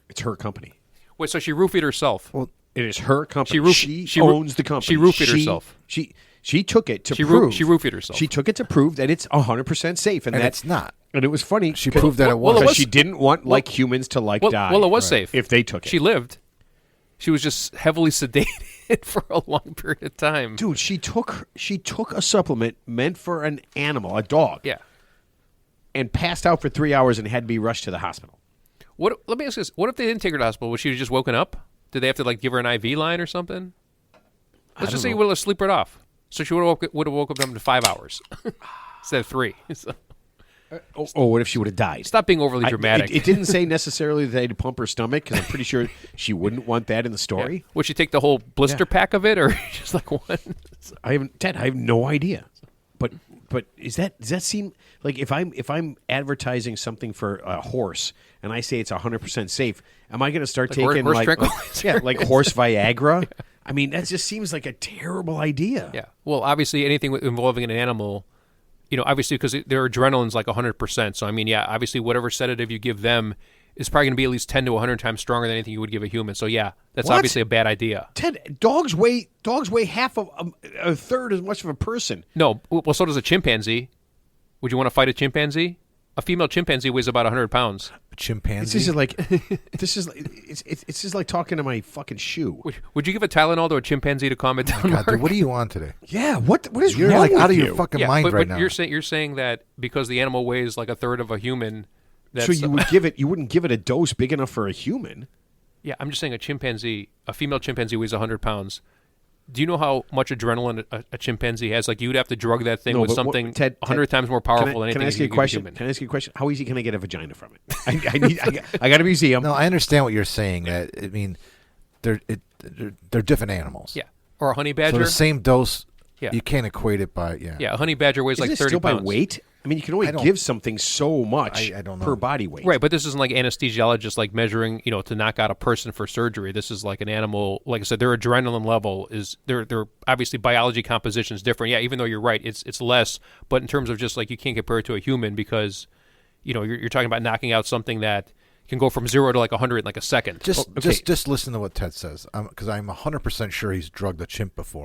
It's her company. Wait, so she roofied herself? Well, It is her company. She She owns the company. she roofied herself. She took it to She prove. she roofied herself. She took it to prove that it's 100% safe, and and that it's not. And it was funny. She proved that it well, was. it because was- she didn't want humans to die. Well, it was safe if they took it. She lived. She was just heavily sedated for a long period of time. Dude, she took a supplement meant for an animal, a dog, Yeah. and passed out for 3 hours and had to be rushed to the hospital. Let me ask this: what if they didn't take her to the hospital? Was she just woken up? Did they have to give her an IV line or something? Let's just say you would have sleep it off. So she would have woke up in 5 hours instead of 3. So, Oh, what if she would have died? stop being overly dramatic. It didn't say necessarily that they had to pump her stomach because I'm pretty sure she wouldn't want that in the story. Yeah. Would she take the whole blister pack of it, or just like one? Ted, I have no idea. But does that seem like if I'm advertising something for a horse and I say it's 100% safe, am I going to start taking horse like tranquilizer? like horse Viagra? I mean, that just seems like a terrible idea. Yeah. Well, obviously, anything involving an animal, obviously because their adrenaline's like 100%. So I mean, yeah, obviously, whatever sedative you give them is probably going to be at least 10 to 100 times stronger than anything you would give a human. So yeah, that's What? obviously a bad idea. Ted, dogs weigh half of a third as much of a person. No, well, so does a chimpanzee. Would you want to fight a chimpanzee? A female chimpanzee weighs about 100 pounds. A chimpanzee. This is like it's just like talking to my fucking shoe. Would you give a Tylenol to a chimpanzee to calm it down? God, Mark? dude, what are you on today? Yeah, what is You're wrong like with out of you? your fucking Yeah, mind but, right but now. you're saying that because the animal weighs like a third of a human. That's So you wouldn't give it a dose big enough for a human. Yeah, I'm just saying a female chimpanzee weighs 100 pounds. Do you know how much adrenaline a chimpanzee has? Like, you'd have to drug that thing No, with but something Ted, 100 times more powerful than Can anything I ask you you a could give question? human. Can I ask you a question? How easy can I get a vagina from it? I got to see him. No, I understand what you're saying. I mean, they're different animals. Yeah, or a honey So badger. the same dose, Yeah. you can't equate it by Yeah, a honey badger weighs Isn't like it 30 still pounds. by weight? I mean, you can only I don't- give something so much I don't know. per body weight. Right, but this isn't like anesthesiologists like measuring, to knock out a person for surgery. This is like an animal. Like I said, their adrenaline level is their obviously biology composition is different. Yeah, even though you're right, it's less. But in terms of just like you can't compare it to a human because, you're talking about knocking out something that can go from 0 to like 100 in like a second. Just listen to what Ted says, because I'm 100% sure he's drugged a chimp before.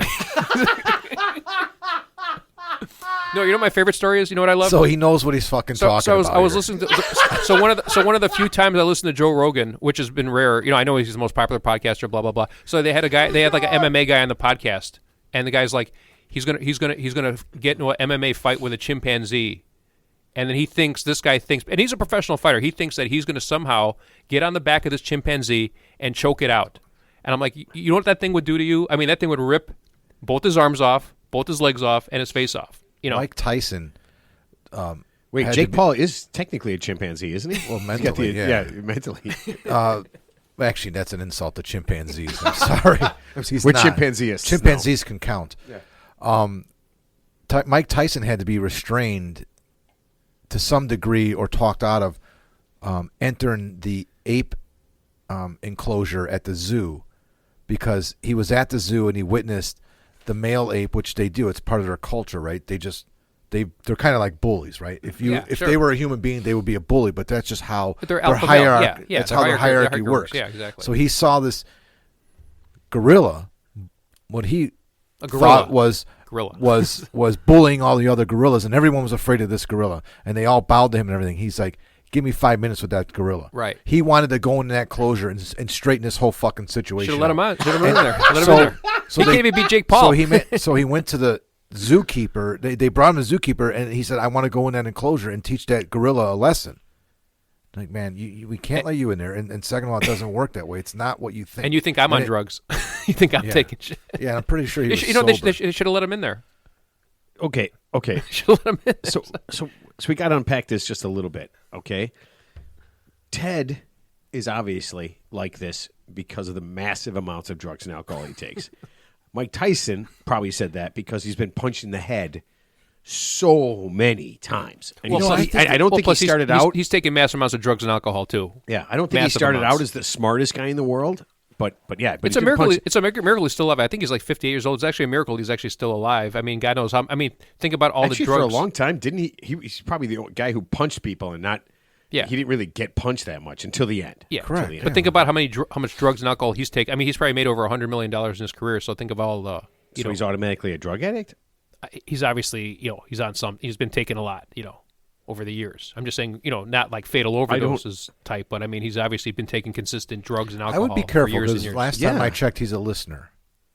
No, you know what my favorite story is? You know what I love? So he knows what he's fucking talking about. I was here. listening to so one of the few times I listened to Joe Rogan, which has been rare. I know he's the most popular podcaster, blah blah blah. So they had like an MMA guy on the podcast, and the guy's like, he's gonna get into an MMA fight with a chimpanzee, and then this guy thinks, and he's a professional fighter. He thinks that he's gonna somehow get on the back of this chimpanzee and choke it out. And I'm like, you know what that thing would do to you? I mean, that thing would rip both his arms off, both his legs off, and his face off. Mike Tyson. Wait, had Jake to be- Paul is technically a chimpanzee, isn't he? Well, He's got mentally, yeah. mentally. Actually, that's an insult to chimpanzees. I'm sorry. He's We're not. chimpanzeeists. Chimpanzees can count. Yeah. Mike Tyson had to be restrained to some degree or talked out of entering the ape enclosure at the zoo because he was at the zoo and he witnessed the male ape, which they do. It's part of their culture, right? They're kind of like bullies, right? If they were a human being, they would be a bully, but that's just how They're their alpha male. hierarchy. Yeah, that's their how their hierarchy hierarchy works. Yeah, exactly. So he saw this gorilla. What he A gorilla. thought was Gorilla. was bullying all the other gorillas, and everyone was afraid of this gorilla, and they all bowed to him and everything. He's like, "Give me 5 minutes with that gorilla." Right. He wanted to go into that closure and straighten this whole fucking situation. Should have let him out. on. Should have let him in there. Let him So- in there. so He they- can't even beat Jake Paul. So he went to the zookeeper. They brought him a zookeeper, and he said, "I want to go in that enclosure and teach that gorilla a lesson." Like, man, we can't let you in there. And second of all, it doesn't work that way. It's not what you think. And you think I'm on drugs? You think I'm Yeah. taking shit? Yeah, I'm pretty sure he was They sober. should have let him in there. Okay. Should have let him in there. So we got to unpack this just a little bit, okay? Ted is obviously like this because of the massive amounts of drugs and alcohol he takes. Mike Tyson probably said that because he's been punched in the head so many times. And Well, I don't well, think he plus started he's, out. He's taking massive amounts of drugs and alcohol too. Yeah, I don't think massive he started amounts. out as the smartest guy in the world. But yeah, but It's a miracle. It's a miracle he's still alive. I think he's like 58 years old. It's actually a miracle he's actually still alive. I mean, God knows how. I mean, think about all Actually, the drugs. for a long time, didn't he? He's probably the guy who punched people and not. Yeah. He didn't really get punched that much until the end. Yeah, Correct. Until the end. But think about how much drugs and alcohol he's taken. I mean, he's probably made over $100 million in his career. So think of all the. So he's automatically a drug addict. He's obviously he's on some. He's been taking a lot. Over the years. I'm just saying, not like fatal overdoses type, but I mean, he's obviously been taking consistent drugs and I alcohol. would be for careful years and because years. last time Yeah. I checked, he's a listener.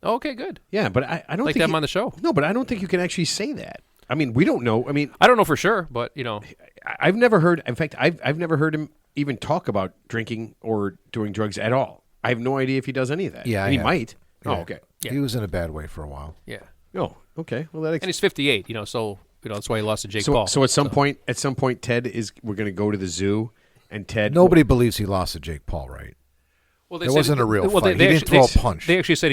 Okay, good. Yeah, but I don't Like think to have him on the show. No, but I don't think you can actually say that. I mean, we don't know. I mean, I don't know for sure, but I've never heard. In fact, I've never heard him even talk about drinking or doing drugs at all. I have no idea if he does any of that. Yeah, And he I have. might. Yeah. Oh, okay. Yeah. He was in a bad way for a while. yeah. Oh, okay. Well, that And he's 58, so that's why he lost to Jake so Paul. so at some point, Ted we're going to go to the zoo, and Ted. Nobody believes he lost to Jake Paul, right? Well, It wasn't a real fight. He didn't throw a punch. They actually said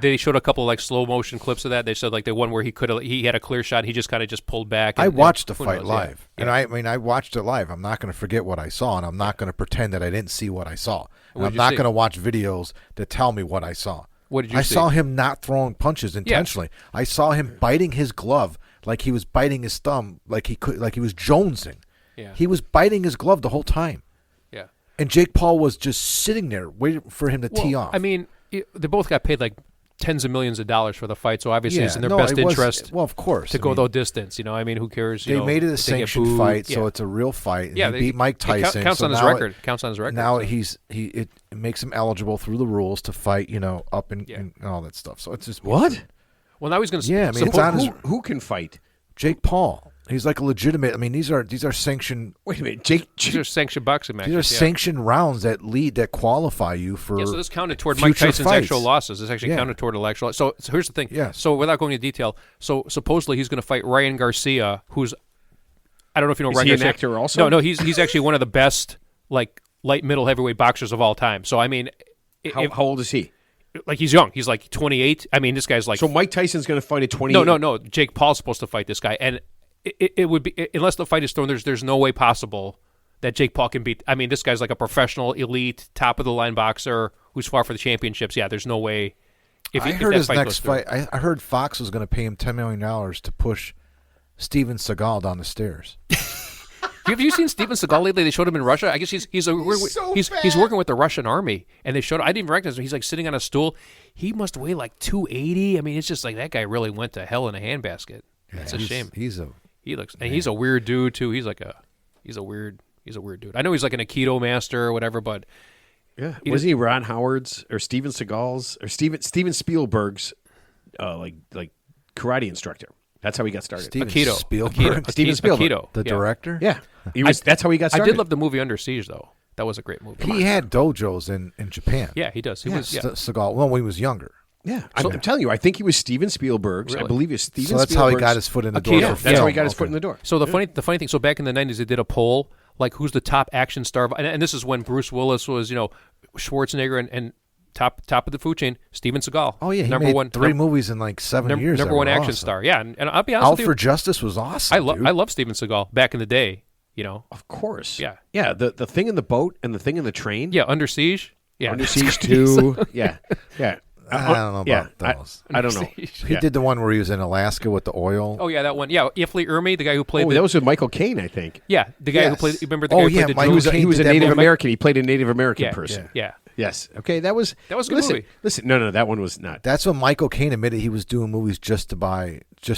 they showed a couple of like slow motion clips of that. They said like the one where he had a clear shot. He just kind of pulled back. I watched the who fight knows, live, yeah. and I watched it live. I'm not going to forget what I saw, and I'm not going to pretend that I didn't see what I saw. And What I'm did you not see? going to watch videos that tell me what I saw. What did you I see? saw him not throwing punches intentionally. I saw him biting his glove like he was biting his thumb, like he was jonesing. Yeah. He was biting his glove the whole time. Yeah. And Jake Paul was just sitting there waiting for him to tee off. I mean, they both got paid like tens of millions of dollars for the fight, so obviously it's in their best interest. Well, of course, to go the distance. I mean, who cares? They made it a sanctioned fight, so it's a real fight. Yeah, he beat Mike Tyson. It counts on his record. Counts on his record. Now it makes him eligible through the rules to fight. Up and all that stuff. So it's just what? Well, now he's going to. Yeah, I mean, it's on who can fight? Jake Paul. He's like a legitimate. I mean, these are sanctioned. Wait a minute, these are sanctioned boxing matches. These are sanctioned rounds that qualify you for. Yeah, so this counted toward Mike Tyson's actual losses. This actually counted toward actual. So here's the thing. Yeah. So without going into detail, so supposedly he's going to fight Ryan Garcia, who's I don't know if you know. Ryan Garcia. An actor also? No, he's actually one of the best like light middle heavyweight boxers of all time. So I mean, how old is he? Like he's young. He's like 28. I mean, this guy's like. So Mike Tyson's going to fight at 28. No. Jake Paul's supposed to fight this guy, and it would be unless the fight is thrown. There's no way possible that Jake Paul can beat. I mean, this guy's like a professional, elite, top of the line boxer who's fought for the championships. Yeah, there's no way. I heard his next fight. I heard Fox was going to pay him $10 million to push Steven Seagal down the stairs. Have you seen Steven Seagal lately? They showed him in Russia. I guess he's working with the Russian army, and they showed. I didn't even recognize him. He's like sitting on a stool. He must weigh like 280. I mean, it's just like that guy really went to hell in a handbasket. That's a shame. And he's a weird dude too. He's a weird dude. I know he's like an Aikido master or whatever, but wasn't he Ron Howard's or Steven Seagal's or Steven Spielberg's like karate instructor? That's how he got started. Steven Spielberg. The director? Yeah. That's how he got started. I did love the movie Under Siege, though. That was a great movie. He had dojos in Japan. Yeah, he does. Seagal, when he was younger. Yeah. I'm telling you, I think he was Steven Spielberg's. Really? I believe it's Steven Spielberg's. So that's how he got his foot in the door. That's how he got his foot in the door. So the funny thing, so back in the 90s, they did a poll, like who's the top action star, and this is when Bruce Willis was, Schwarzenegger and top of the food chain, Steven Seagal. Oh yeah, he made 3 movies in like 7 years. Number one action star. Yeah, and I'll be honest with you, Out for Justice was awesome. I love Steven Seagal back in the day. Of course. Yeah. Yeah. The thing in the boat and the thing in the train. Yeah. Under Siege. Yeah. Under Siege 2. Yeah. I don't know about those. I don't know. He did the one where he was in Alaska with the oil. Oh yeah, that one. Yeah, Ifli Ermi, the guy who played. That was with Michael Caine, I think. Yeah, the guy who played. Remember the guy who played the he was a Native American. He played a Native American person. Yeah. Yes. Okay. That was a good movie. Listen. No. That one was not. That's when Michael Caine admitted he was doing movies just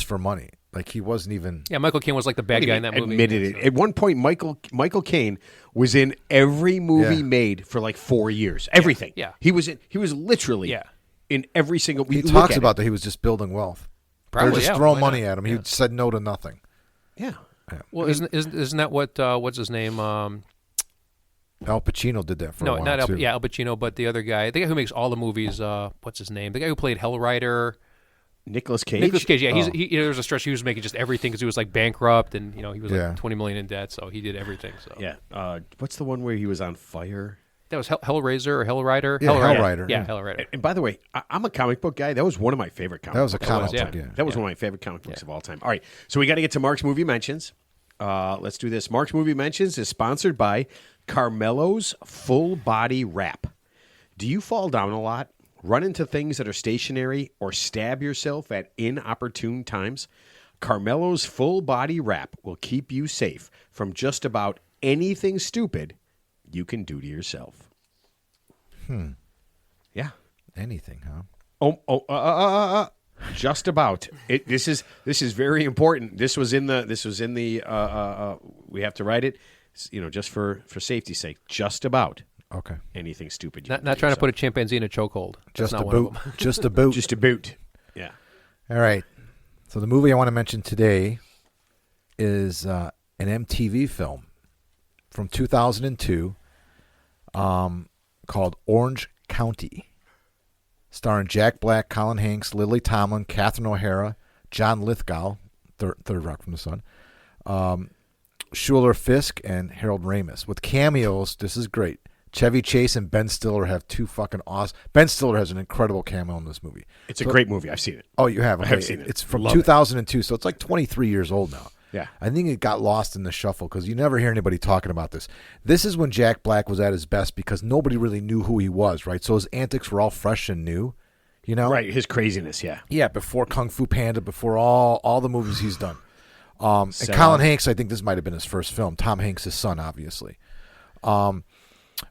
for money. Like he wasn't even. Yeah, Michael Caine was like the bad guy in that movie. Admitted it. At one point, Michael Caine was in every movie made for like 4 years. Everything. Yeah. He was literally. In every single. He talks about that he was just building wealth. Probably, they were just throwing money at him. He said no to nothing. Yeah. Well, isn't that what's his name? Al Pacino did that for a while. Not too. Al Pacino, but the other guy, the guy who makes all the movies. What's his name? The guy who played Hellrider. Nicolas Cage. Nicolas Cage. Yeah, there was a stretch he was making just everything because he was like bankrupt and he was like $20 million in debt, so he did everything. So yeah. What's the one where he was on fire? That was Hellraiser or Hellrider? Yeah, Hellrider. Yeah, Hellrider. And by the way, I'm a comic book guy. That was one of my favorite comic books. That was a comic book, yeah. That was one of my favorite comic books of all time. All right, so we got to get to Mark's Movie Mentions. Let's do this. Mark's Movie Mentions is sponsored by Carmelo's Full Body Wrap. Do you fall down a lot, run into things that are stationary, or stab yourself at inopportune times? Carmelo's Full Body Wrap will keep you safe from just about anything stupid you can do to yourself. Yeah. Anything, huh? Just about. This is very important. This was in the we have to write it, just for safety's sake. Just about. Okay. Anything stupid. Not trying to put a chimpanzee in a chokehold. Just a boot. Just a boot. Just a boot. Yeah. All right. So the movie I want to mention today is an MTV film from 2002 called Orange County, starring Jack Black, Colin Hanks, Lily Tomlin, Catherine O'Hara, John Lithgow, third Rock from the Sun, Schuler Fisk, and Harold Ramis. With cameos, this is great. Chevy Chase and Ben Stiller have two fucking awesome. Ben Stiller has an incredible cameo in this movie. It's a great movie. I've seen it. Oh, you have? Okay. I have seen it. It's from 2002, so it's like 23 years old now. Yeah. I think it got lost in the shuffle because you never hear anybody talking about this. This is when Jack Black was at his best because nobody really knew who he was, right? So his antics were all fresh and new, Right, his craziness, yeah. Yeah, before Kung Fu Panda, before all the movies he's done. And Colin Hanks, I think this might have been his first film. Tom Hanks' son, obviously.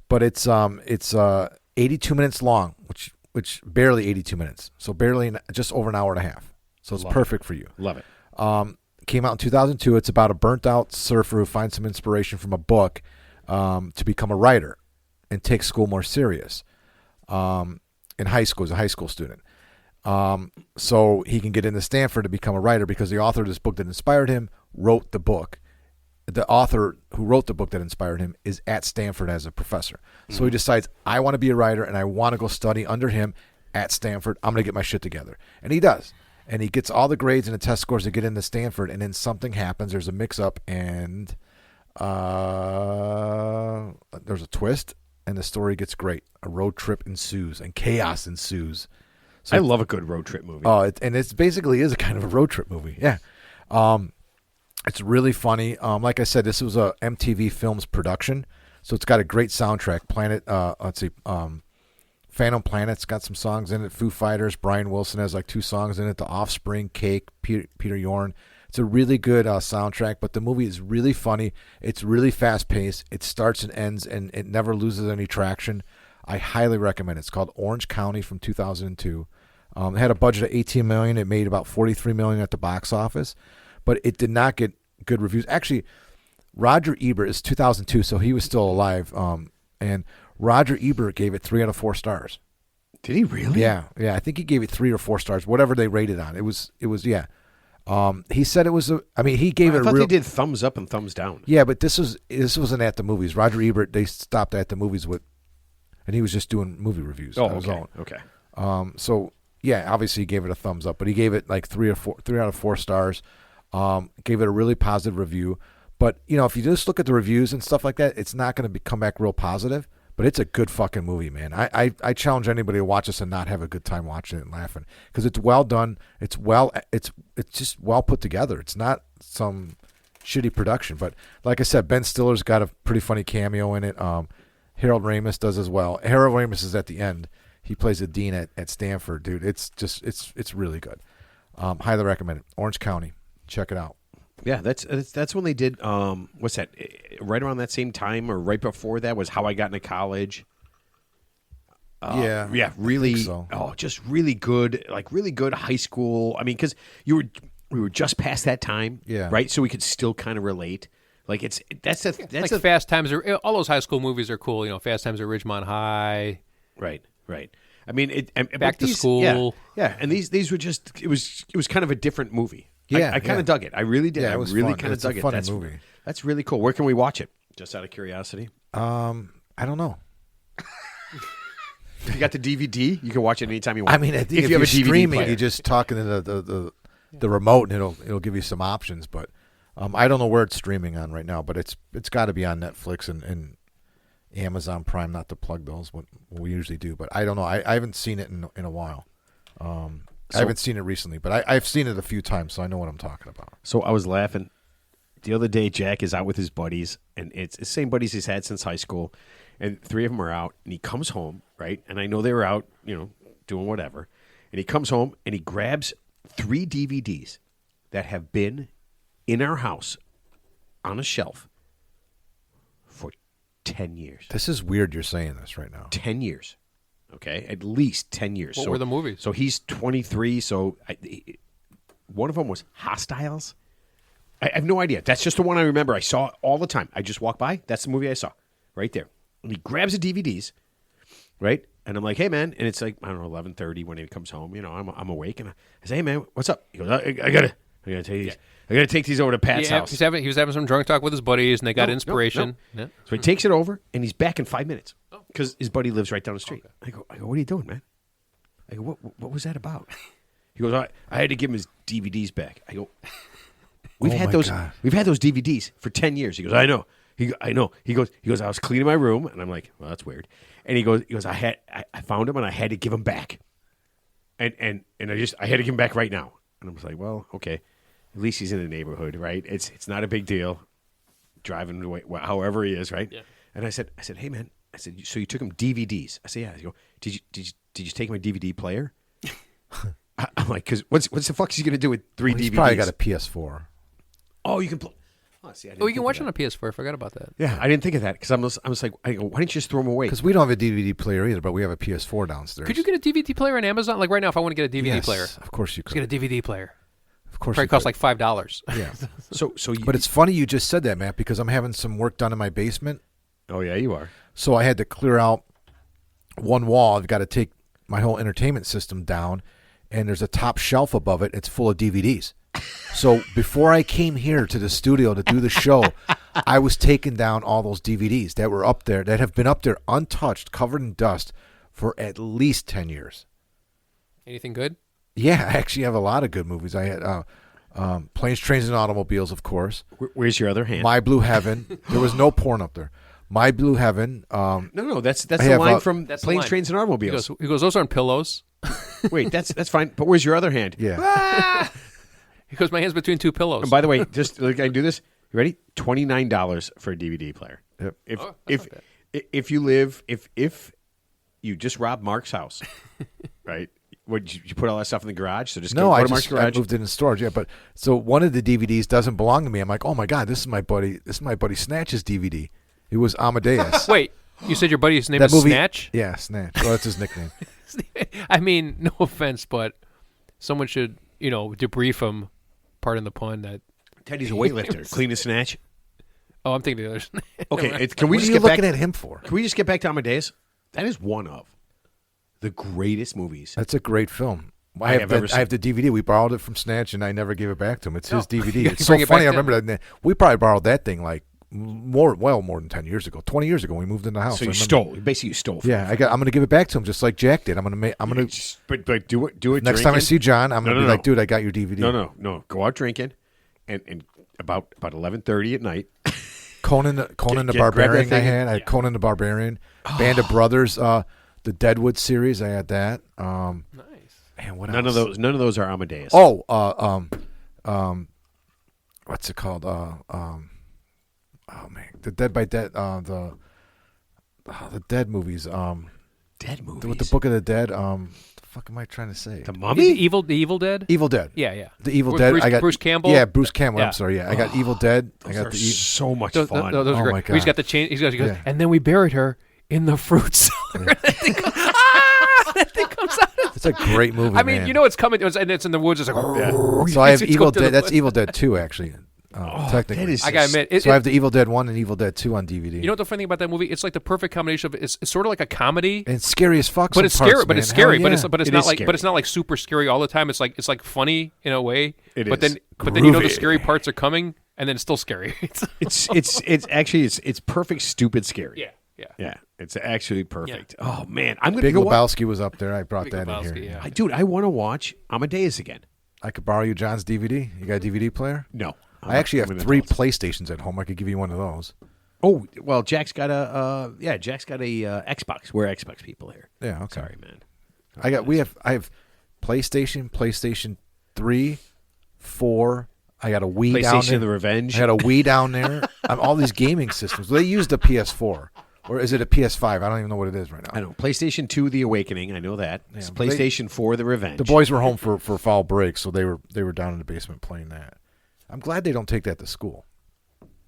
but it's 82 minutes long, which barely 82 minutes, so barely just over an hour and a half. So it's perfect for you. Love it. Came out in 2002. It's about a burnt-out surfer who finds some inspiration from a book to become a writer and take school more serious. In high school, as a high school student. So he can get into Stanford to become a writer because the author of this book that inspired him wrote the book. The author who wrote the book that inspired him is at Stanford as a professor. So he decides, I want to be a writer and I want to go study under him at Stanford. I'm going to get my shit together. And he does. And he gets all the grades and the test scores to get into Stanford, and then something happens. There's a mix-up, and there's a twist, and the story gets great. A road trip ensues, and chaos ensues. So I love a good road trip movie. Oh, and it's basically is a kind of a road trip movie. Yeah. It's really funny. Like I said, this was a MTV Films production, so it's got a great soundtrack. Phantom Planet's got some songs in it. Foo Fighters, Brian Wilson has like 2 songs in it. The Offspring, Cake, Peter Yorn. It's a really good soundtrack, but the movie is really funny. It's really fast-paced. It starts and ends, and it never loses any traction. I highly recommend it. It's called Orange County from 2002. It had a budget of $18 million. It made about $43 million at the box office, but it did not get good reviews. Actually, Roger Ebert is 2002, so he was still alive, and Roger Ebert gave it 3 out of 4 stars. Did he really? Yeah. I think he gave it 3 or 4 stars, whatever they rated on. It was. Yeah. He said it was. He gave it. I thought they did thumbs up and thumbs down. Yeah, but this wasn't at the movies. Roger Ebert, they stopped at the movies with, and he was just doing movie reviews. Oh, okay. So yeah, obviously he gave it a thumbs up, but he gave it like 3 out of 4 stars. Gave it a really positive review. But if you just look at the reviews and stuff like that, it's not going to come back real positive. But it's a good fucking movie, man. I challenge anybody to watch this and not have a good time watching it and laughing, because it's well done. It's just well put together. It's not some shitty production. But like I said, Ben Stiller's got a pretty funny cameo in it. Harold Ramis does as well. Harold Ramis is at the end. He plays the dean at Stanford, dude. It's really good. Highly recommend it. Orange County, check it out. Yeah, that's when they did. What's that? Right around that same time, or right before that, was How I Got Into College. Yeah, really. so. Oh, just really good, like really good high school. I mean, because we were just past that time, Yeah. right? So we could still kind of relate. Like that's Like Fast Times. All those high school movies are cool. Fast Times at Ridgemont High. right. I mean, Back to School. Yeah, and these were just it was kind of a different movie. Yeah, I kind of dug it. I really did. Yeah, it I was really fun. kind of It's a dug it. funny movie. That's really cool. Where can we watch it? Just out of curiosity. I don't know. If you got the DVD, you can watch it anytime you want. I mean, I think if you have you're a DVD streaming, player. you just talking to the remote, and it'll give you some options. But I don't know where it's streaming on right now, but it's got to be on Netflix and Amazon Prime. Not to plug those, what we usually do, but I don't know. I haven't seen it in a while. I haven't seen it recently, but I've seen it a few times, so I know what I'm talking about. So I was laughing. The other day, Jack is out with his buddies, and it's the same buddies he's had since high school, and 3 of them are out, and he comes home, right? And I know they were out, doing whatever. And he comes home, and he grabs 3 DVDs that have been in our house on a shelf for 10 years. This is weird you're saying this right now. 10 years. Okay? At least 10 years. What were the movies? So he's 23, so one of them was Hostiles. I have no idea. That's just the one I remember. I saw it all the time. I just walked by. That's the movie I saw right there. And he grabs the DVDs, right? And I'm like, hey, man. And it's like, I don't know, 11:30 when he comes home. I'm awake. And I say, hey, man, what's up? He goes, I got to take these over to Pat's house. He was having some drunk talk with his buddies, and they got inspiration. No. So he takes it over, and he's back in 5 minutes because his buddy lives right down the street. Okay. I go, what are you doing, man? I go, what was that about? He goes, I had to give him his DVDs back. I go, we've had those DVDs for 10 years. He goes, I know. I know. He goes, I was cleaning my room, and I'm like, well, that's weird. And he goes, I found him, and I had to give him back. And I had to give him back right now. And I was like, well, okay. At least he's in the neighborhood, right? It's not a big deal. Driving away, however he is, right? Yeah. And I said, hey, man. I said, so you took him DVDs? I said, yeah. I go, did you take my DVD player? I'm like, because what's the fuck is he gonna do with 3 DVDs? He's probably got a PS4. Oh, you can play. Oh, see, I didn't Oh, you can think watch of it on that. a PS4. I forgot about that. Yeah, I didn't think of that because I was like, I go, why didn't you just throw them away? Because we don't have a DVD player either, but we have a PS4 downstairs. Could you get a DVD player on Amazon? Like right now, if I want to get a DVD Yes, player, of course you let's could. get a DVD player. Of course, Probably you costs could. like $5. Yeah. So you, But it's funny you just said that, Matt, because I'm having some work done in my basement. oh yeah, you are. So I had to clear out one wall. I've got to take my whole entertainment system down, and there's a top shelf above it. It's full of DVDs. So before I came here to the studio to do the show, I was taking down all those DVDs that were up there, that have been up there untouched, covered in dust for at least 10 years. Anything good? Yeah, I actually have a lot of good movies. I had Planes, Trains, and Automobiles, of course. Where's your other hand? My Blue Heaven. There was no porn up there. My Blue Heaven. No, that's I the have, line from That's the Planes, line. Trains, and Automobiles. He goes, those aren't pillows. Wait, that's fine. But where's your other hand? Yeah. He goes, my hand's between two pillows. And by the way, just like I do this. You ready? $29 for a DVD player. Yep. If you live if you just robbed Mark's house, right? Would you put all that stuff in the garage? So just No, go I to Mark's just I garage. moved it in storage. Yeah, but so one of the DVDs doesn't belong to me. I'm like, oh my god, this is my buddy Snatch's DVD. It was Amadeus. Wait, you said your buddy's name That is movie, Snatch? Yeah, Snatch. Well, that's his nickname. I mean, no offense, but someone should, debrief him. Pardon the pun. That. Teddy's a weightlifter. Clean as snatch. Oh, I'm thinking the others. Okay, can we What are just you get back? looking at him for? Can we just get back to Amadeus? That is one of the greatest movies. That's a great film. I have ever I have the DVD. We borrowed it from Snatch, and I never gave it back to him. It's his DVD. You It's so bring it funny. I back to remember that. We probably borrowed that thing like more than 10 years ago, 20 years ago when we moved in the house. So I you remember. stole. Basically, you stole. From Yeah, I'm going to give it back to him just like Jack did. I'm going to. But do it. Next time I drinking. see John, I'm going to No, be no, like, no. dude, I got your DVD. No. Go out drinking, and about 11:30 at night. Conan the grab that Barbarian. thing. I had Conan the Barbarian, Band of Brothers, the Deadwood series. I had that. Nice. Man, what None else? of those are Amadeus. Oh, what's it called? Oh man, the Dead by Dead. The Dead movies. Dead movies. With the Book of the Dead. The fuck am I trying to say? The The Mummy. Evil Dead? Evil Dead. Yeah. The Evil With Dead. Bruce- I got Bruce Campbell? Yeah, Bruce Campbell. Yeah. I'm sorry. Yeah, I got Evil Dead. I Those got are the. so much Those, fun. those Oh are great. my He's God. got the chain. He goes, Yeah. and then we buried her in the fruit cellar. That thing comes out. It's a great movie. I mean, man. you know it's coming, and it's in the woods. It's like, So I have it's Evil going to the Dead. That's woods. Evil Dead 2, actually. Technically, that is I gotta admit, so I have the Evil Dead 1 and Evil Dead 2 on DVD. you know what the funny thing about that movie? It's like the perfect combination of it's sort of like a comedy, and it's scary as fuck. but it's some parts, scary. But man. it's scary. Hell But yeah. it's It not is like scary. but it's not like super scary all the time. It's like funny in a way. It but is. then you know the Groovy. scary parts are coming, and then it's still scary. It's actually it's perfect stupid scary. yeah. Yeah, it's actually perfect. Oh man, I'm gonna Big go watch. Lebowski was up there. I brought Big that Lebowski, in here. yeah. Dude, I want to watch Amadeus again. I could borrow you John's DVD. You got a DVD player? No, I actually I'm have an 3 adult. PlayStations at home. I could give you one of those. Oh well, Jack's got a Xbox. We're Xbox people here. Yeah, okay. Sorry, man. I have PlayStation 3, 4. I got a Wii down PlayStation there. The Revenge. I had a Wii down there. All these gaming systems. They use the PS4. Or is it a PS5? I don't even know what it is right now. I know PlayStation 2 The Awakening. I know that. It's but PlayStation 4 The Revenge. The boys were home for fall break, so they were down in the basement playing that. I'm glad they don't take that to school.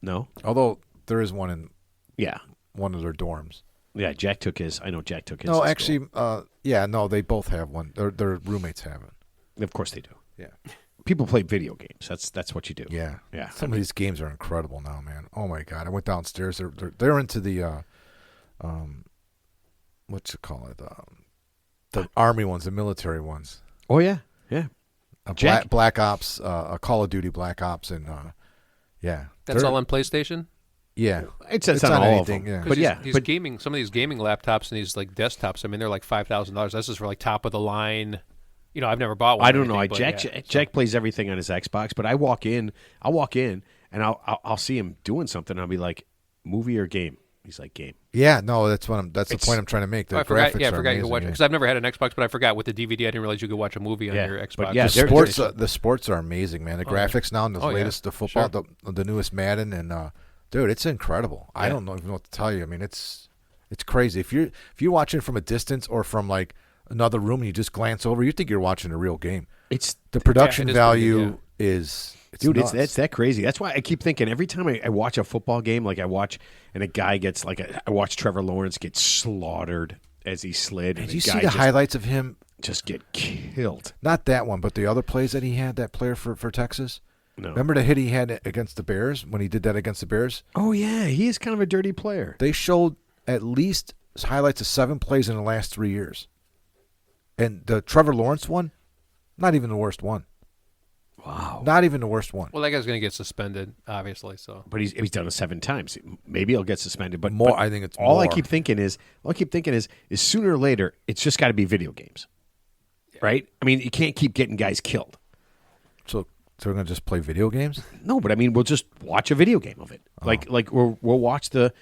No. Although there is one in Yeah. one of their dorms. Yeah. Jack took his. I know Jack took his. No, to actually, no, they both have one. Their roommates have it. Of course they do. Yeah. People play video games. That's what you do. Yeah. Yeah. Some of these games are incredible now, man. Oh my god! I went downstairs. They're into the what's it call it? The army ones, the military ones. Oh yeah. Yeah. Jack- Black Ops, Call of Duty Black Ops, and yeah. That's They're- all on PlayStation. Yeah. It's It's on on all anything, of them. yeah. But yeah. these but gaming, some of these gaming laptops and these like desktops. I mean, they're like $5,000. This is for like top of the line. You know, I've never bought one. I or don't know. anything, but yeah. Jack plays everything on his Xbox, but I'll walk in, and I'll see him doing something. I'll be like, movie or game? He's like, game. Yeah, no, that's the It's- point I'm trying to make. The Oh, I forgot. graphics Yeah, I are forgot you amazing, could watch it yeah. because I've never had an Xbox, but I forgot with the DVD. I didn't realize you could watch a movie on Yeah, your but Xbox. yeah, The they're- sports, they're- the sports are amazing, man. The graphics now and the Oh, yeah. latest, the football, Sure. the newest Madden, and dude, it's incredible. I don't even know what to tell you. I mean, it's crazy. If you're watching from a distance or from like another room and you just glance over, you think you're watching a real game. It's The production it is pretty good, value is Dude, nuts. it's that crazy. That's why I keep thinking every time I watch a football game, like I watch, and a guy gets I watch Trevor Lawrence get slaughtered as he slid. Did and you the see guy the highlights of him? just get killed? Not that one, but the other plays that he had, that player for Texas? No. Remember the hit he had against the Bears when he did that against the Bears? Oh, yeah. He is kind of a dirty player. They showed at least highlights of 7 plays in the last 3 years. And the Trevor Lawrence one, not even the worst one. Wow. Not even the worst one. Well, that guy's going to get suspended, obviously. So, But he's done it 7 times. Maybe he'll get suspended. But More, but I think it's all more. I keep thinking is sooner or later, it's just got to be video games. Right? I mean, you can't keep getting guys killed. So we're going to just play video games? No, but I mean, we'll just watch a video game of it. Like we'll watch the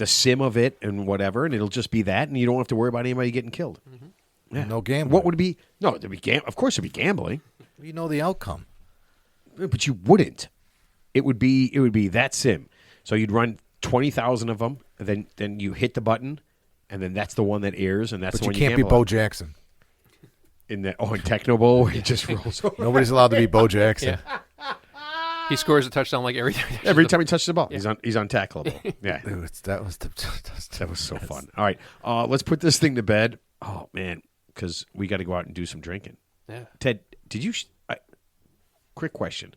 sim of it and whatever, and it'll just be that, and you don't have to worry about anybody getting killed. Mm-hmm. Yeah. No gambling. What would it be? No, there'd be of course it'd be gambling, You know the outcome. but you wouldn't. It would be that sim. So you'd run 20,000 of them, and then you hit the button, and then that's the one that airs, and that's But the you one can't be gamble Bo on. Jackson. In Techno Bowl, where he just rolls over. Nobody's allowed to be Bo Jackson. yeah. He scores a touchdown like every time. Every time he touches the ball, he's untacklable. Yeah. Dude, that was That was so fun. All right, let's put this thing to bed. Oh man, because we got to go out and do some drinking. Yeah. Ted, did you? Quick question: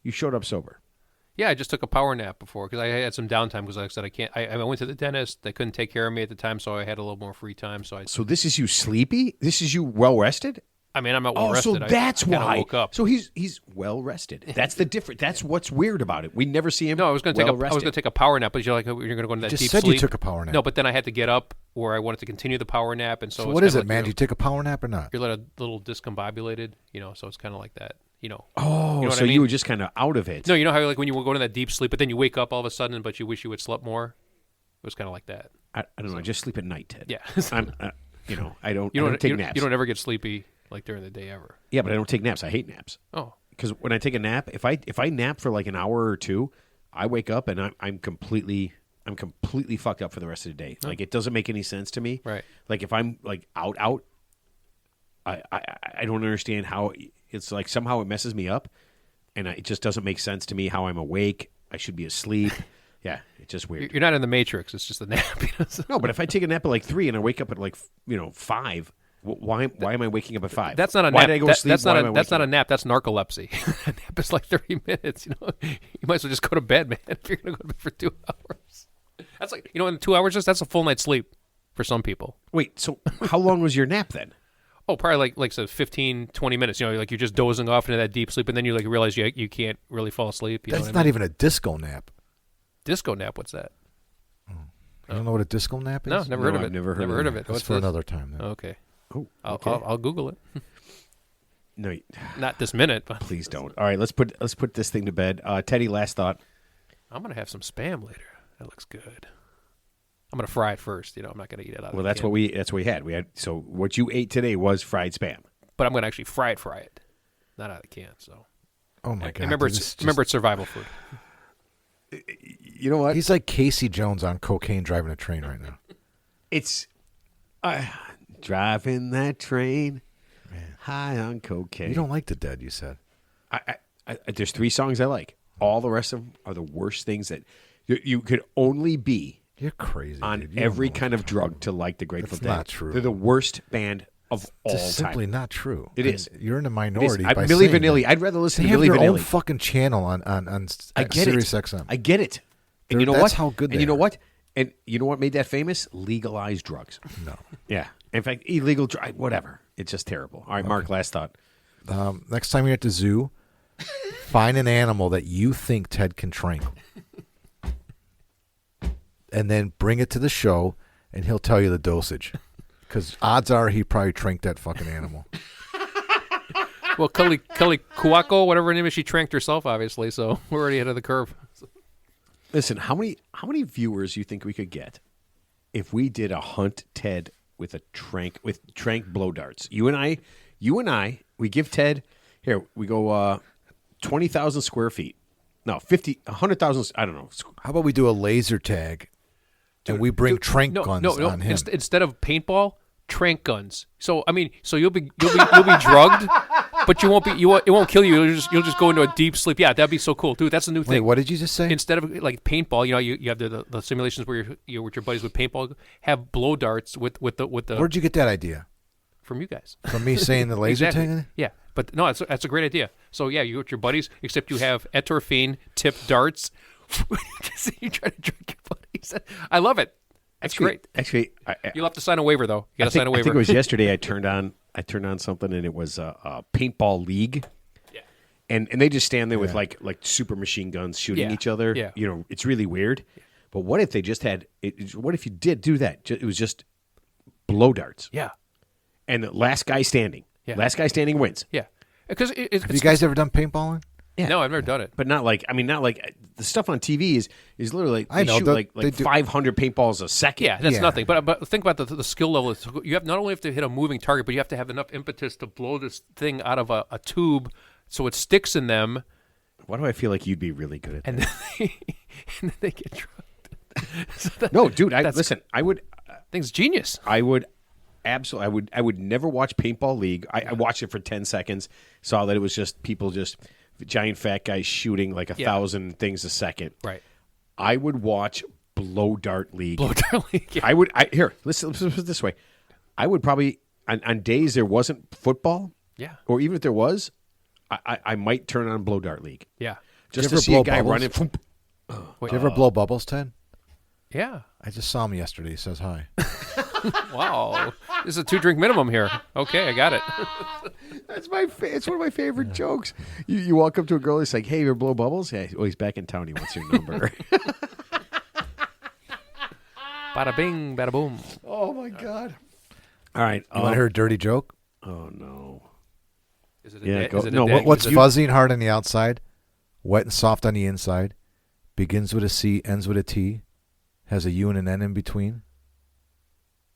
you showed up sober? Yeah, I just took a power nap before because I had some downtime because, like I said, I can't. I went to the dentist. They couldn't take care of me at the time, so I had a little more free time. So this is you sleepy? This is you well rested? I mean, I'm not well rested. So that's I kinda why. woke up. So he's well rested. That's the difference. That's what's weird about it. We never see him. No, I was going to well-rested. take a power nap, but you're like, you're going to go into that just deep said sleep. you took a power nap. No, but then I had to get up where I wanted to continue the power nap, and so So it's what is kinda it, like man? Do you take a power nap or not? You're a little discombobulated, so it's kind of like that, Oh, You know what so I mean? you were just kind of out of it. No, you know how like when you go into that deep sleep, but then you wake up all of a sudden, but you wish you had slept more. It was kind of like that. I don't know. I just sleep at night, Ted. Yeah. I'm. I don't. You I don't don't take you, naps. You don't ever get sleepy like during the day ever. Yeah, but I don't take naps. I hate naps. Oh, Because when I take a nap, if I nap for like an hour or two, I wake up and I'm completely fucked up for the rest of the day. Like it doesn't make any sense to me. Right. Like if I'm like out, I don't understand how it's like somehow it messes me up, and it just doesn't make sense to me how I'm awake. I should be asleep. Yeah, it's just weird. you're not in the Matrix. It's just a nap. No, but if I take a nap at like 3 and I wake up at like 5. Why am I waking up at 5? That's not a Why nap. did I go to sleep? That's Why not am I that's waking not a up? nap. That's narcolepsy. A nap is like 30 minutes. You might as well just go to bed, man. If you're gonna go to bed for 2 hours, that's like in 2 hours. That's a full night's sleep for some people. Wait, so how long was your nap then? Oh, probably like 15, 20 minutes. Like you're just dozing off into that deep sleep, and then you like realize you can't really fall asleep. You know That's what not I mean? even a disco nap. Disco nap. What's that? You don't know what a disco nap is? No, never heard of I've it. never heard of it. That's What's for this? another time. Then. Okay. Oh, okay. I'll Google it. No, Not this minute, but please don't. All right, let's put this thing to bed. Teddy, last thought. I'm gonna have some spam later. That looks good. I'm gonna fry it first. I'm not gonna eat it out of Well, the that's can. what we had. We had so what you ate today was fried spam. But I'm gonna actually fry it, not out of the can. So Oh my god! remember, this it's is remember it's survival food. You know what? he's like Casey Jones on cocaine driving a train right now. It's driving that train high on cocaine. You don't like the Dead, you said. I there's 3 songs I like. All the rest of them are the worst things that you could only be You're crazy. on dude. You don't every know kind what of drug to like the Grateful That's Dead. not true. They're the worst band of all It's simply time. not true. It And is. You're in the It is. minority. by Milli saying Vanilli. that. I'd rather listen They to have Milli their own Vanilli. fucking channel on I get Sirius it. XM. I get it. And you know That's what? how good And they you know are. what? And you know what made that famous? Legalized drugs. No. Yeah. In fact, illegal whatever. It's just terrible. All right, Mark, last thought. Next time you're at the zoo, find an animal that you think Ted can strangle. And then bring it to the show, and he'll tell you the dosage. Because odds are he probably tranked that fucking animal. Well, Kelly Kuako, whatever her name is, she tranked herself, obviously. So we're already ahead of the curve. Listen, how many viewers you think we could get if we did a hunt Ted with trank blow darts? You and I, we give Ted here. We go 20,000 square feet. No, 100,000. I don't know. How about we do a laser tag, and we bring trank guns on him? Instead of paintball, trank guns. So I mean, you'll be drugged. but you won't be. It won't kill you. You'll just go into a deep sleep. Yeah, that'd be so cool, dude. That's a new Wait, thing. what did you just say? Instead of like paintball, you have the simulations where you're with your buddies with paintball. Have blow darts with the. Where'd you get that idea? From you guys. From me saying the laser Exactly. thing? Yeah, but no, that's a great idea. So yeah, you're with your buddies, except you have endorphin tipped darts. You try to drink your buddies. I love it. That's great. Actually, You'll have to sign a waiver though. You got to sign a waiver. I think it was yesterday. I turned on something, and it was a paintball league. Yeah. And they just stand there with like super machine guns shooting each other. Yeah. You know, it's really weird. But what if they just had? What if you did do that? It was just blow darts. Yeah. And the last guy standing. Yeah. Last guy standing wins. Yeah. Because Have you guys ever done paintballing? Yeah. No, I've never done it. But not like the stuff on TV is literally I know, shoot they do- 500 paintballs a second. Yeah, that's Yeah. nothing. But think about the skill level. You have not only have to hit a moving target, but you have to have enough impetus to blow this thing out of a tube so it sticks in them, Why do I feel like you'd be really good at that? and then they get drugged. No, dude. Listen. I would. Thing's genius. I would absolutely. I would never watch Paintball League. I watched it for 10 seconds. Saw that it was just people giant fat guys shooting like 1,000 things a second. Right. I would watch Blow Dart League. Blow dart league. Yeah. I would. Here, let's put it this way. I would probably on days there wasn't football. Yeah. Or even if there was, I might turn on Blow Dart League Yeah. just you to ever see a blow guy bubbles? running. Did you ever blow bubbles, Ted? Yeah. I just saw him yesterday. He says hi. Wow. This is a 2-drink minimum here. Okay, I got it. That's it's one of my favorite jokes. You walk up to a girl, it's like, "Hey, you ever blow bubbles?" Yeah. Oh, he's back in town. He wants your number. Bada bing, bada boom. Oh my god! All right. You want to hear a dirty joke? Oh no. Is it Yeah, go- is it no, a dag? What's Is it- fuzzy and hard on the outside, wet and soft on the inside, begins with a C, ends with a T, has a U and an N in between?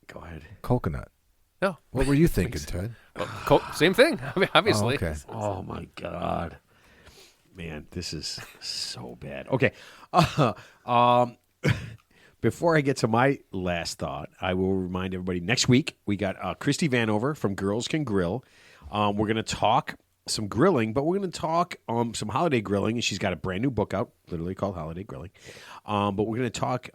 Go ahead. Coconut. No. What were you thinking, Ted? Well, same thing, obviously. Oh, okay. Oh my god, man, this is so bad. Okay. Before I get to my last thought, I will remind everybody next week we got Christy Vanover from Girls Can Grill. We're going to talk some grilling, but we're going to talk some holiday grilling, and she's got a brand new book out, literally called Holiday Grilling. But we're going to talk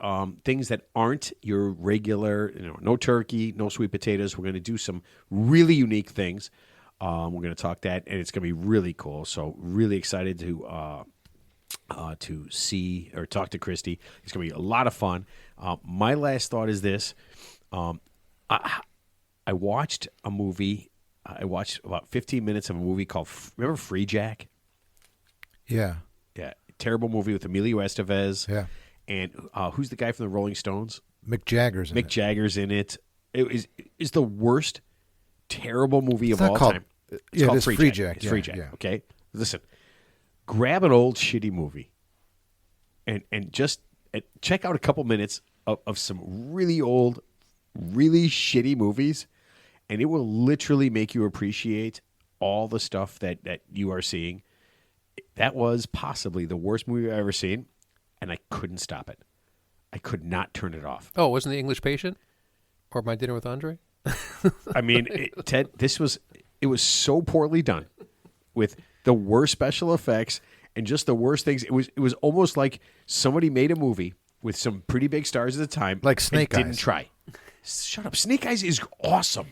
things that aren't your regular, no turkey, no sweet potatoes. We're going to do some really unique things. We're going to talk that, and it's going to be really cool. So really excited to see or talk to Christy. It's going to be a lot of fun. My last thought is this. I watched a movie. I watched about 15 minutes of a movie called, remember Free Jack? Yeah. Yeah. Terrible movie with Emilio Estevez. Yeah. And who's the guy from the Rolling Stones? Mick Jagger's in Mick it. Jagger's in it. It is the worst, terrible movie of not all called- time. It's yeah, called it is Free Free Jack. Jack. It's Yeah, Free Jack. yeah. Okay? Listen, grab an old shitty movie and just check out a couple minutes of some really old, really shitty movies, and it will literally make you appreciate all the stuff that you are seeing. That was possibly the worst movie I've ever seen, and I couldn't stop it. I could not turn it off. Oh, wasn't The English Patient? Or My Dinner with Andre? I mean, Ted, it was so poorly done with the worst special effects and just the worst things. It was almost like somebody made a movie with some pretty big stars at the time. Like Snake and didn't Eyes. try. Shut up. Snake Eyes is awesome.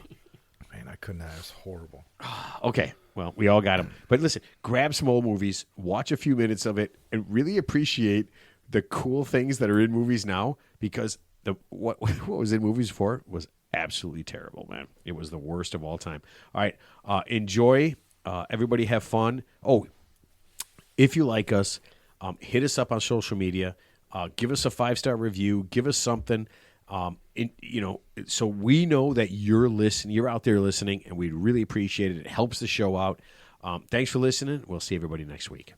Man, I couldn't. That was horrible. Okay, well, we all got them. But listen, grab some old movies, watch a few minutes of it, and really appreciate the cool things that are in movies now, because what was in movies before was absolutely terrible, man. It was the worst of all time. All right, enjoy. Everybody have fun. Oh, if you like us, hit us up on social media. Give us a 5-star review. Give us something. So we know that you're listening. You're out there listening, and we'd really appreciate it. It helps the show out. Thanks for listening. We'll see everybody next week.